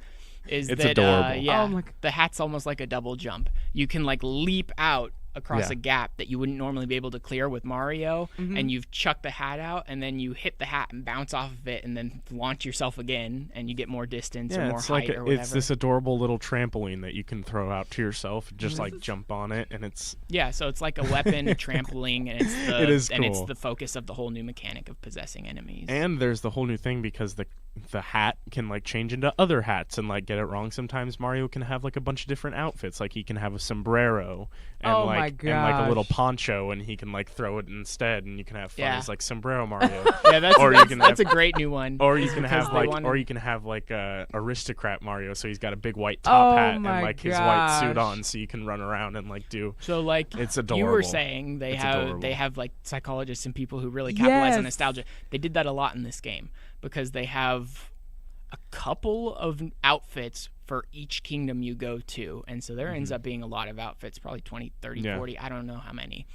It's adorable. The hat's almost like a double jump. You can like leap out across a gap that you wouldn't normally be able to clear with Mario, and you've chucked the hat out, and then you hit the hat and bounce off of it, and then launch yourself again, and you get more distance or more height or whatever. It's this adorable little trampoline that you can throw out to yourself, just like jump on it, and it's so it's like a weapon, a trampoline, and it's it is cool. And it's the focus of the whole new mechanic of possessing enemies. And there's the whole new thing because the hat can like change into other hats and like get it wrong. Sometimes Mario can have like a bunch of different outfits, like he can have a sombrero and and like a little poncho, and he can like throw it instead, and you can have fun as like sombrero Mario. That's a great new one. Or you can have like a aristocrat Mario, so he's got a big white top hat and like his white suit on, so you can run around and like do. So like it's adorable. You were saying they have like psychologists and people who really capitalize on nostalgia. They did that a lot in this game, because they have a couple of outfits for each kingdom you go to. And so there ends up being a lot of outfits, probably 20, 30, 40, I don't know how many.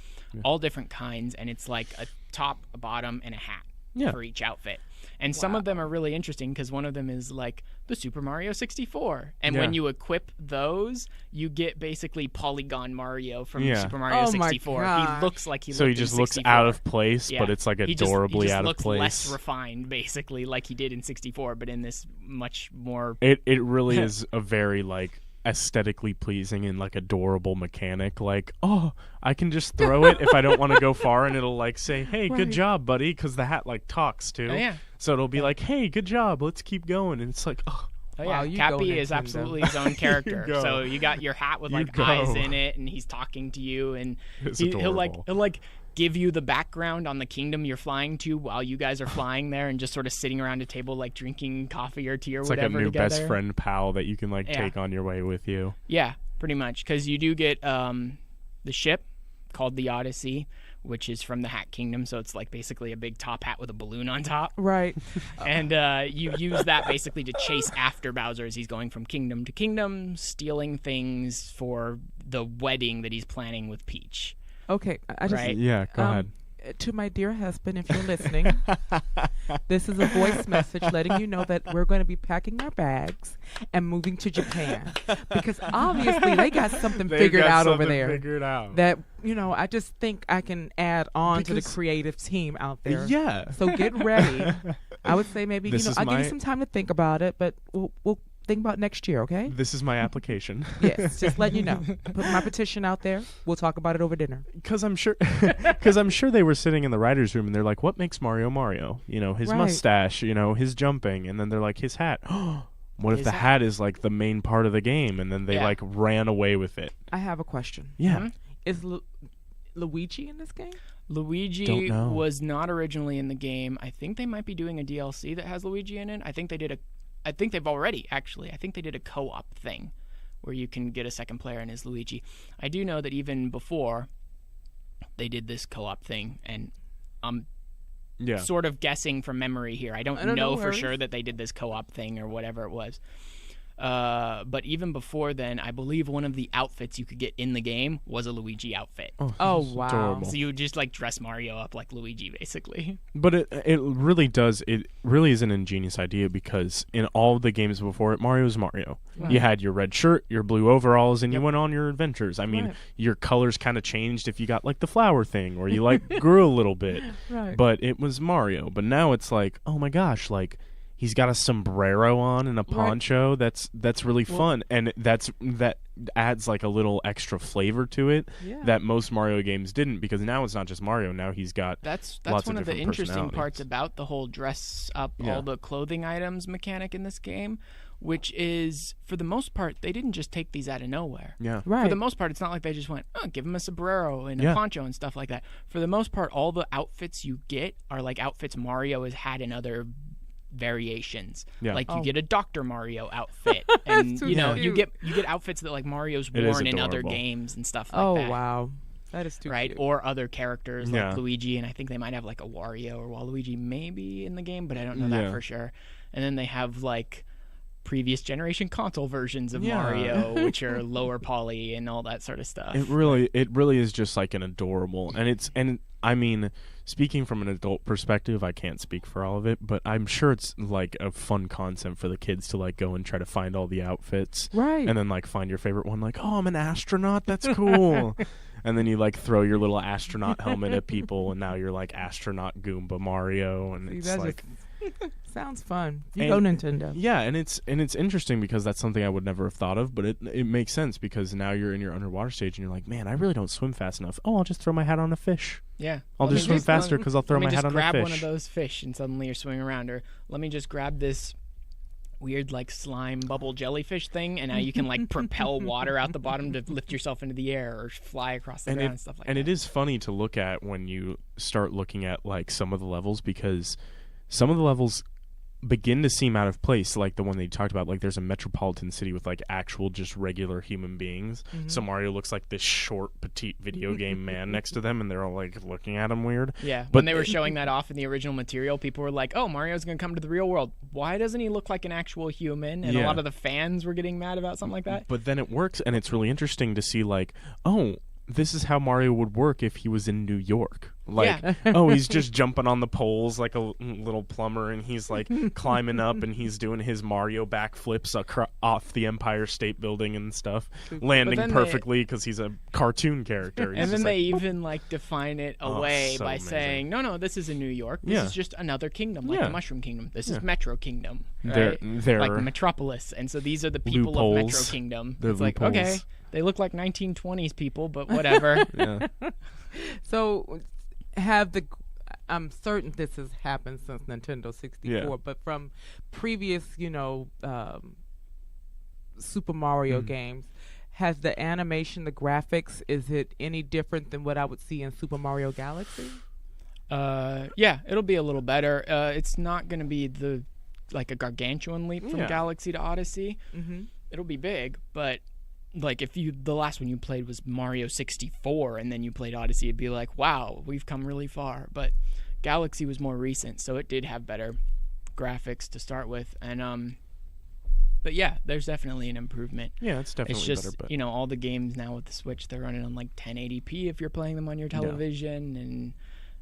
All different kinds, and it's like a top, a bottom, and a hat for each outfit. And some of them are really interesting, because one of them is like the Super Mario 64. And when you equip those, you get basically Polygon Mario from Super Mario 64. He looks like he So he just looks out of place, but it's like adorably out of place. He looks less refined, basically, like he did in 64, but in this much more... It really is a very, like, aesthetically pleasing and like adorable mechanic. Like, oh, I can just throw it if I don't want to go far, and it'll like say, hey, good job, buddy, because the hat like talks too. So it'll be like, hey, good job, let's keep going. And it's like, Cappy is absolutely his own character. So you got your hat with like eyes in it, and he's talking to you, and he'll like give you the background on the kingdom you're flying to while you guys are flying there, and just sort of sitting around a table like drinking coffee or tea or whatever. It's like a new together. best friend pal that you can like take on your way with you. Yeah, pretty much, because you do get the ship called the Odyssey, which is from the Hat Kingdom, so it's like basically a big top hat with a balloon on top. Right. And you use that basically to chase after Bowser as he's going from kingdom to kingdom, stealing things for the wedding that he's planning with Peach. Okay, I just... Right? Yeah, go ahead. To my dear husband, if you're listening, this is a voice message letting you know that we're going to be packing our bags and moving to Japan, because obviously they got something figured out over there. That, you know, I just think I can add on to the creative team out there. Yeah. So get ready. I would say maybe I'll give you some time to think about it, but we'll think about next year, okay? This is my application. Yes, just letting you know. Put my petition out there. We'll talk about it over dinner. Because I'm sure they were sitting in the writer's room and they're like, what makes Mario Mario? You know, his mustache, you know, his jumping. And then they're like, his hat. What if the hat is like the main part of the game? And then they like ran away with it. I have a question. Yeah. Is Luigi in this game? Luigi was not originally in the game. I think they might be doing a DLC that has Luigi in it. I think they've already, actually. I think they did a co-op thing where you can get a second player and is Luigi. I do know that even before they did this co-op thing, and I'm sort of guessing from memory here. I don't know for sure that they did this co-op thing or whatever it was. But even before then, I believe one of the outfits you could get in the game was a Luigi outfit. Oh wow. Adorable. So you would just like dress Mario up like Luigi, basically. But it really is an ingenious idea, because in all the games before it, Mario's Mario. Right. You had your red shirt, your blue overalls, and you went on your adventures. I mean, your colors kind of changed if you got like the flower thing, or you like grew a little bit. Right. But it was Mario. But now it's like, oh my gosh, like he's got a sombrero on and a poncho. That's really fun, and that adds like a little extra flavor to it that most Mario games didn't, because now it's not just Mario. Now he's got that's lots one of the interesting parts about the whole dress up all the clothing items mechanic in this game, which is, for the most part, they didn't just take these out of nowhere. Yeah. Right. For the most part, it's not like they just went, give him a sombrero and a poncho and stuff like that. For the most part, all the outfits you get are like outfits Mario has had in other variations. Yeah. Like you get a Dr. Mario outfit, and too you know cute. you get outfits that like Mario's It is worn in other adorable. games and stuff like Oh that. wow, that is too Right, cute. or other characters Yeah. like Luigi, and I think they might have like a Wario or Waluigi maybe in the game, but I don't know that Yeah. for sure. And then they have like previous generation console versions of Yeah. Mario, which are lower poly and all that sort of stuff. It really is just like an adorable, and I mean, speaking from an adult perspective, I can't speak for all of it, but I'm sure it's like a fun concept for the kids to like go and try to find all the outfits, Right. and then like find your favorite one. Like, oh, I'm an astronaut. That's cool. And then you like throw your little astronaut helmet at people, and now you're like astronaut Goomba Mario, and See, it's that like. sounds fun. You And- go Nintendo. Yeah, and it's interesting because that's something I would never have thought of, but it makes sense because now you're in your underwater stage and you're like, man, I really don't swim fast enough. Oh, I'll just throw my hat on a fish. Yeah. I'll Let me just swim faster because I'll throw let me my just hat on a grab fish. one of those fish and suddenly you're swimming around, or let me just grab this weird like slime bubble jellyfish thing, and now you can like propel water out the bottom to lift yourself into the air or fly across the ground and stuff like that. And it is funny to look at when you start looking at like some of the levels, because some of the levels begin to seem out of place, like the one that you talked about. Like there's a metropolitan city with like actual just regular human beings. So Mario looks like this short petite video game man next to them, and they're all like looking at him weird. Yeah, But when they were showing that off in the original material, people were like, oh, Mario's going to come to the real world. Why doesn't he look like an actual human? And a Yeah. lot of the fans were getting mad about something like that. But then it works, and it's really interesting to see like, oh, this is how Mario would work if he was in New York. Like, Yeah. oh, he's just jumping on the poles like a little plumber, and he's like climbing up, and he's doing his Mario backflips off the Empire State Building and stuff, landing then perfectly because he's a cartoon character. He's And then just they like, even like define it Oh, away so by amazing. saying, no, this is in New York. This Yeah. is just another kingdom, like Yeah. the Mushroom Kingdom. This Yeah. is Metro Kingdom. They're- Right? they're- like Metropolis. And so these are the people of Loopholes. Metro Kingdom. They're It's like, loopholes. okay, they look like 1920s people, but whatever. yeah. So, I'm certain this has happened since Nintendo 64, Yeah. but from previous, Super Mario games, has the animation, the graphics, is it any different than what I would see in Super Mario Galaxy? Yeah, it'll be a little better. It's not going to be like a gargantuan leap from Yeah. Galaxy to Odyssey. Mm-hmm. It'll be big, but like if the last one you played was Mario 64 and then you played Odyssey, it'd be like, wow, we've come really far. But Galaxy was more recent, so it did have better graphics to start with, and but yeah, there's definitely an improvement. Yeah, it's definitely It's just better. But all the games now with the Switch, they're running on like 1080p if you're playing them on your television, and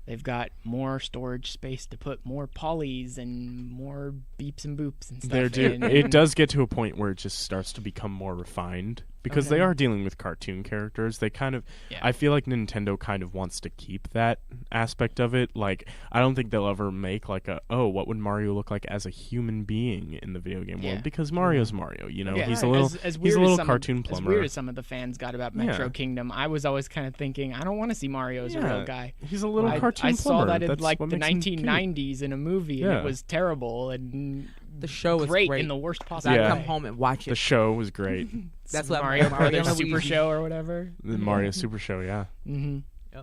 they've got more storage space to put more polys and more beeps and boops and stuff. it does get to a point where it just starts to become more refined because Okay. they are dealing with cartoon characters. They kind of, Yeah. I feel like Nintendo kind of wants to keep that aspect of it. Like, I don't think they'll ever make like what would Mario look like as a human being in the video game Yeah. world? Because Mario's Mario, you know, Yeah, he's a little, as he's weird a little as some cartoon As plumber. weird as some of the fans got about Metro Yeah. Kingdom, I was always kind of thinking, I don't want to see Mario as a real guy. He's a little I cartoon saw plumber. that in That's like what the makes him cute. 1990s in a movie, and Yeah. it was terrible and The show is great great. in the worst So possible I'd Yeah. come way. home and watch The it. show was great. That's Super what Mario Mario Brothers Luigi. Super Show or whatever. The Mario Super Show, yeah. Mm-hmm. I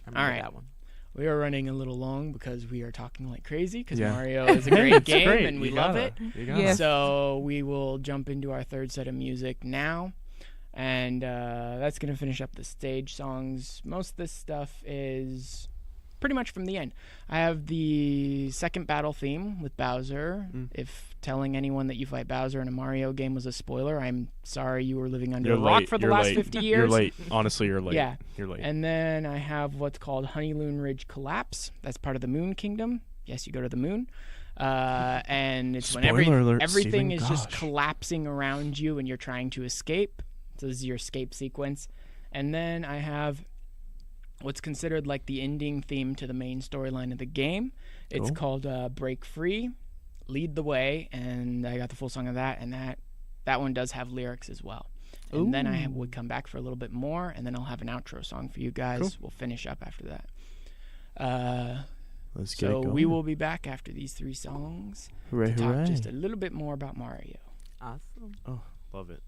remember All right. that one. We are running a little long because we are talking like crazy because Yeah. Mario is a great It's game great. and we You love gotta. it. You gotta. Yes. So we will jump into our third set of music now, and that's going to finish up the stage songs. Most of this stuff is pretty much from the end. I have the second battle theme with Bowser. If telling anyone that you fight Bowser in a Mario game was a spoiler, I'm sorry you were living under You're a rock late. for the You're last late. 50 years. You're late. Honestly, you're late. Yeah. You're late. And then I have what's called Honeyloon Ridge Collapse. That's part of the Moon Kingdom. Yes, you go to the moon. And it's when Spoiler alert, everything Steven, is just gosh. collapsing around you and you're trying to escape. So this is your escape sequence. And then I have what's considered like the ending theme to the main storyline of the game. It's Cool. called Break Free, Lead the Way, and I got the full song of that, and that one does have lyrics as well. And then I would come back for a little bit more, and then I'll have an outro song for you guys. Cool. We'll finish up after that. Let's get it So going. we will be back after these three songs Hooray, to talk hooray. just a little bit more about Mario. Awesome. Oh, love it.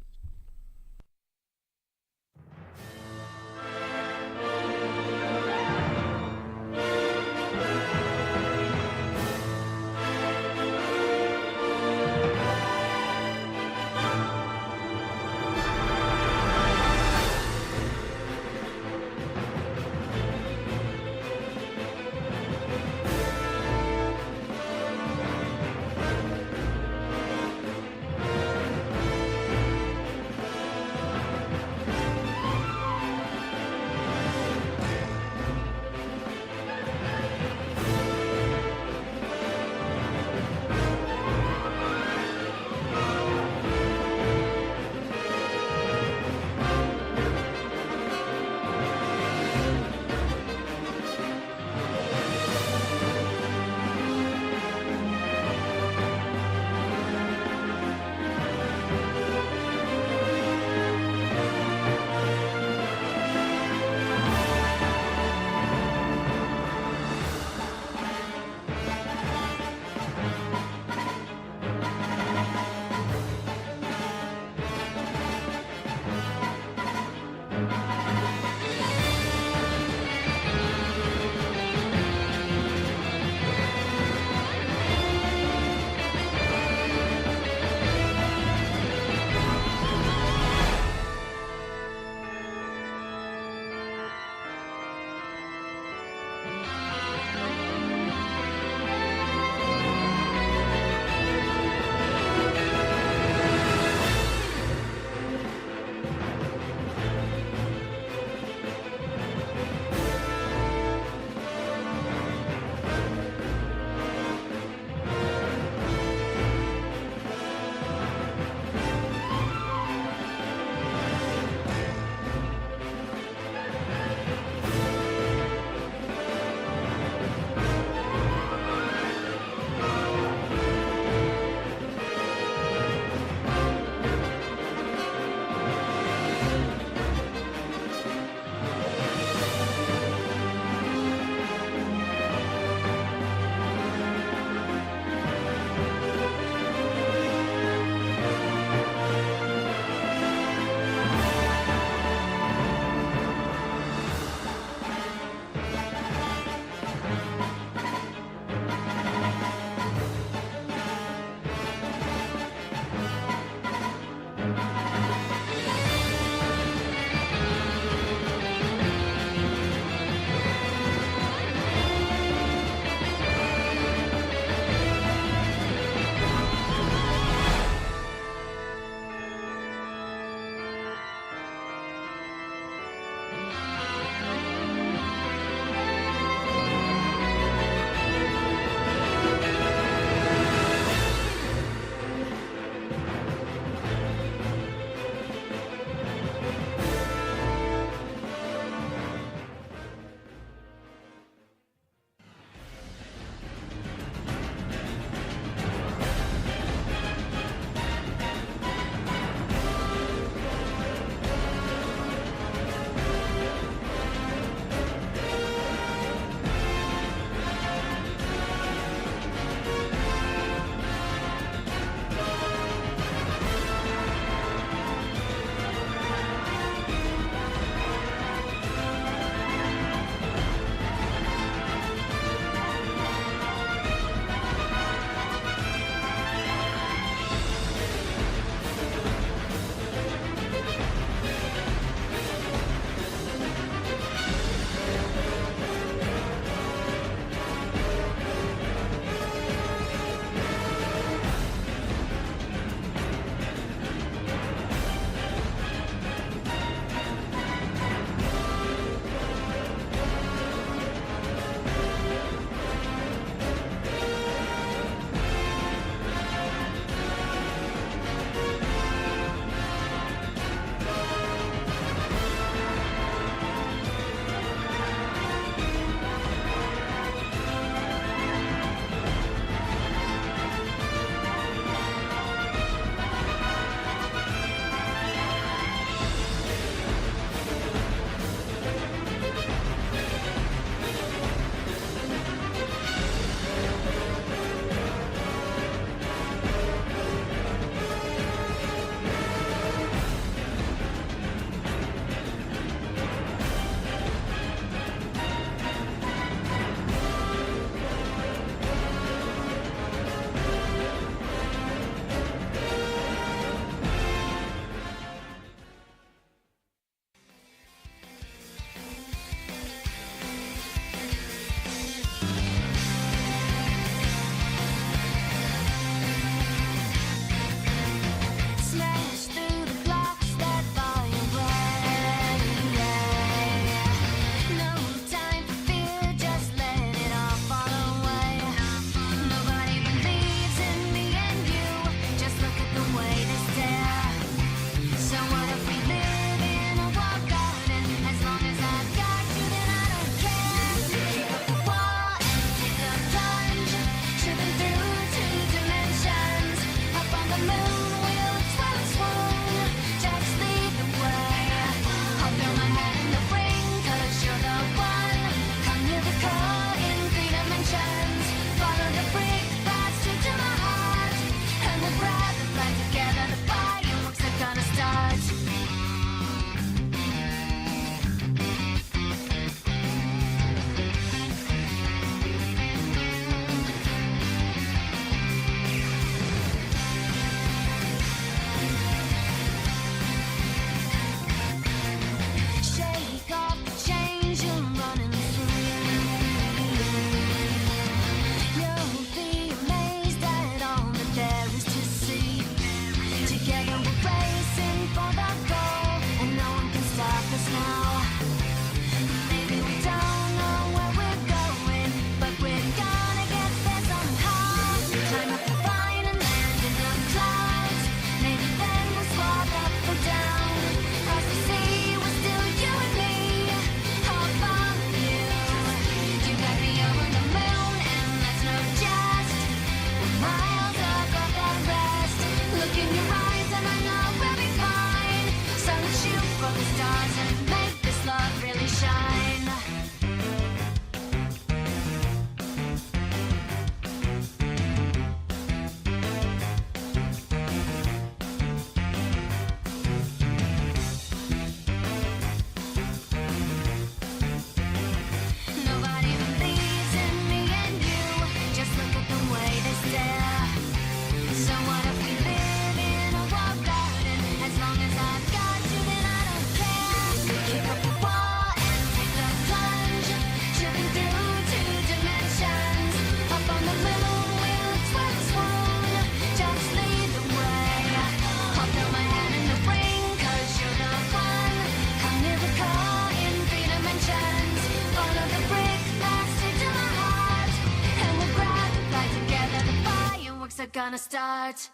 are gonna start.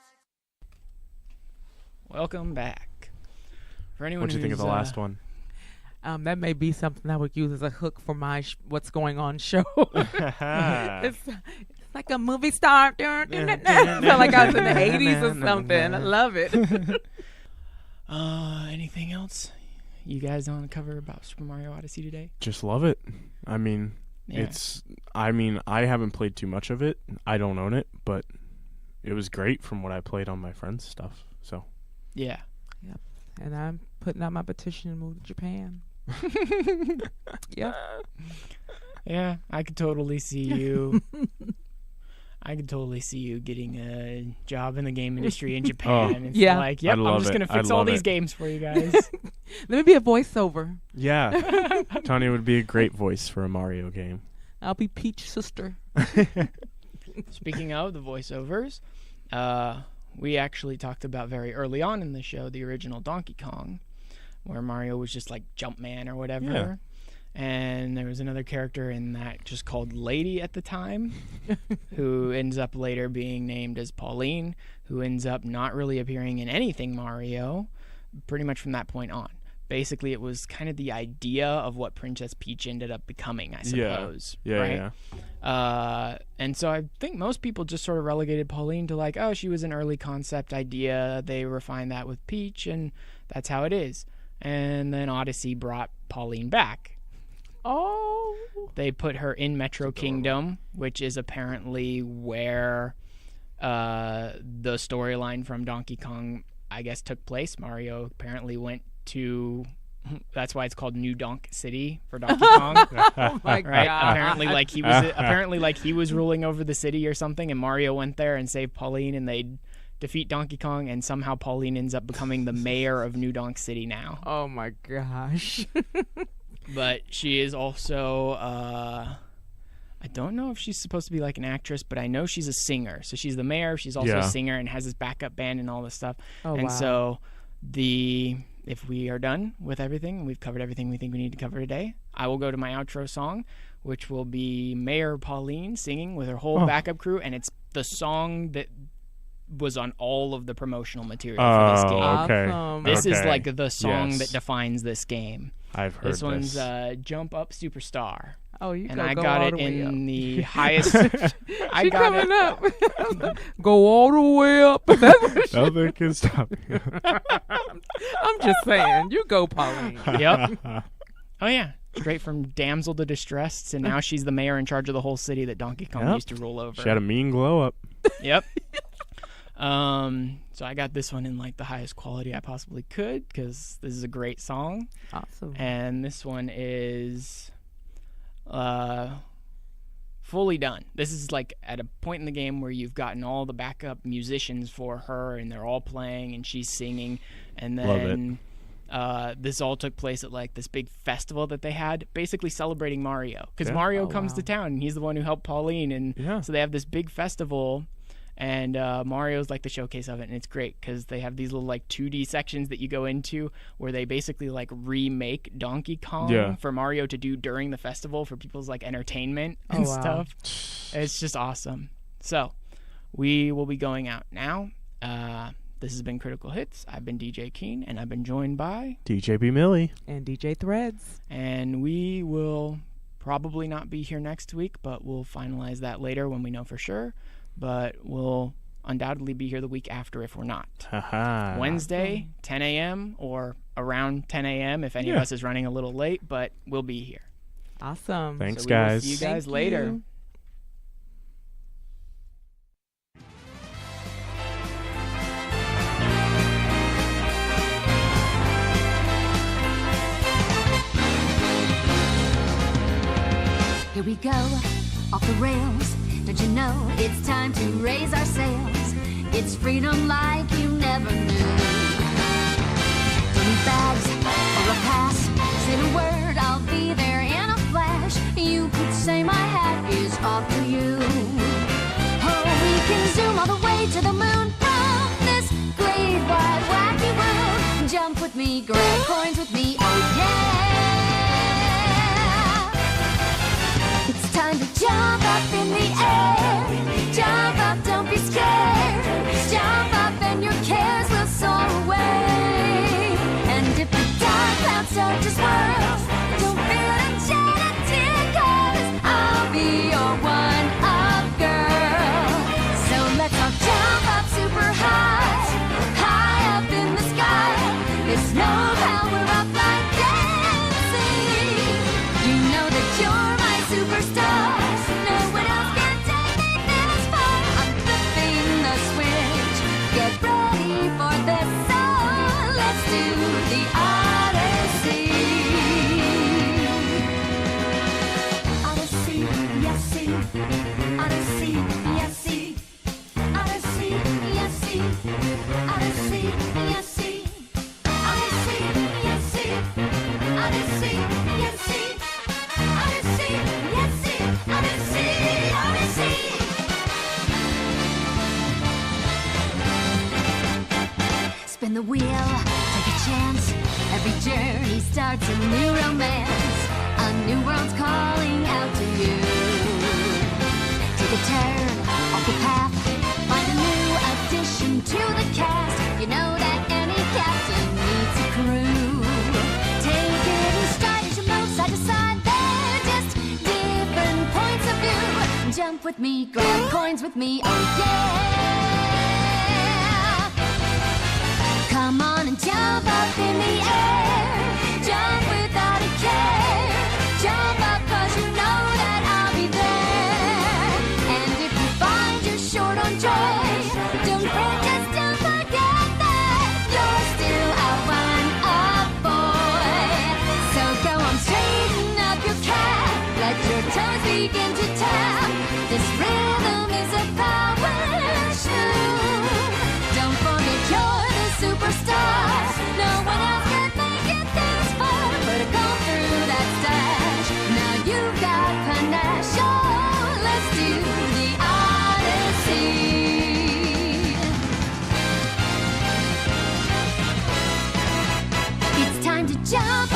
Welcome back. For anyone What'd you think of the who's, last one? That may be something I would use as a hook for my What's Going On show. It's like a movie star. I felt like I was in the 80s or something. I love it. Anything else you guys want to cover about Super Mario Odyssey today? Just love it. I mean, Yeah. I haven't played too much of it. I don't own it, but it was great from what I played on my friend's stuff. So Yeah. And I'm putting out my petition to move to Japan. Yep. Yeah, I could totally see you. I could totally see you getting a job in the game industry in Japan. It's yeah. like, yep, I'd I'm love just it. going to I'd fix all love these it. games for you guys. Let me be a voiceover. yeah, Tanya would be a great voice for a Mario game. I'll be Peach sister. Speaking of the voiceovers, we actually talked about very early on in the show the original Donkey Kong, where Mario was just like Jumpman or whatever. Yeah. And there was another character in that just called Lady at the time, who ends up later being named as Pauline, who ends up not really appearing in anything Mario, pretty much from that point on. Basically, it was kind of the idea of what Princess Peach ended up becoming, I suppose. Yeah. And so I think most people just sort of relegated Pauline to like, oh, she was an early concept idea. They refined that with Peach, and that's how it is. And then Odyssey brought Pauline back. Oh. They put her in Metro Kingdom, which is apparently where the storyline from Donkey Kong, I guess, took place. Mario apparently went to... That's why it's called New Donk City for Donkey Kong. Oh my Right? God. Apparently like he was ruling over the city or something, and Mario went there and saved Pauline, and they defeat Donkey Kong, and somehow Pauline ends up becoming the mayor of New Donk City now. Oh my gosh. But she is also I don't know if she's supposed to be like an actress, but I know she's a singer. So she's the mayor, she's also a singer, and has this backup band and all this stuff. Oh, and wow. so if we are done with everything, we've covered everything we think we need to cover today, I will go to my outro song, which will be Mayor Pauline singing with her whole backup crew, and it's the song that was on all of the promotional material for this game. Okay. Awesome. This is Okay. like the song Yes. that defines this game. I've heard This one's Jump Up Superstar. Oh, you And go I go got all it the way in up. the highest. I She got coming it. up. Go all the way up. Nothing can stop you. I'm just saying. You go, Pauline. Yep. Oh yeah, straight from damsel to distressed, and now she's the mayor in charge of the whole city that Donkey Kong Yep. used to rule over. She had a mean glow up. Yep. So I got this one in like the highest quality I possibly could, because this is a great song, Awesome. and this one is fully done. This is like at a point in the game where you've gotten all the backup musicians for her, and they're all playing, and she's singing, and then this all took place at like this big festival that they had, basically celebrating Mario, because Yeah. Mario Oh, comes wow. to town, and he's the one who helped Pauline, and Yeah. so they have this big festival. And Mario's like the showcase of it, and it's great because they have these little like 2D sections that you go into where they basically like remake Donkey Kong for Mario to do during the festival for people's like entertainment and wow. stuff. It's just awesome. So we will be going out now. This has been Critical Hits. I've been DJ Keen, and I've been joined by, DJB Millie. And DJ Threadz. and we will probably not be here next week, but we'll finalize that later when we know for sure. But we'll undoubtedly be here the week after if we're not. Haha. Wednesday, 10 a.m. or around 10 a.m. if any of Yeah. us is running a little late, but we'll be here. Awesome. Thanks, So we will guys. see you guys Thank later. you. Here we go, off the rails. Don't you know it's time to raise our sails? It's freedom like you never knew. Don't need bags or a pass. Say the word, I'll be there in a flash. You could say my hat is off to you. Oh, we can zoom all the way to the moon from this great wide wacky world. Jump with me, grab coins with me, oh yeah. It's time to jump up in the air. Jump up, don't be scared. this world. Don't feel enchanted, 'cause I'll be your one-up girl. So let's all jump up super high, high up in the sky. It's no power up like dancing. You know that you're my superstar. No one else can take me this far. I'm flipping the switch. Get ready for this song. Let's do the Odyssey. Odyssey, yes, see. Odyssey, yes, see. Odyssey, yes, see. Odyssey, yes, see. Odyssey, yes, see. Odyssey, yes, see. Odyssey, yes, see. Odyssey, Odyssey. Spin the wheel, take a chance. Every journey starts a new romance. A new world's calling out to you. Take a turn off the path. Find a new addition to the cast. You know that any captain needs a crew. Take it in stride as you move side to side. They're just different points of view. Jump with me, grab coins with me, oh yeah. Come on and jump up in the air. Jump without a care. Jump up 'cause you know that I'll be there. And if you find you're short on joy, don't fret, just don't forget that you're still a one-up boy. So go on, straighten up your cap. Let your toes begin to tap. This rhythm is a power shoe. Don't forget you're the superstar. No one else can make it this far. Better go through that stash. Now you've got panache. Oh, let's do the Odyssey. It's time to jump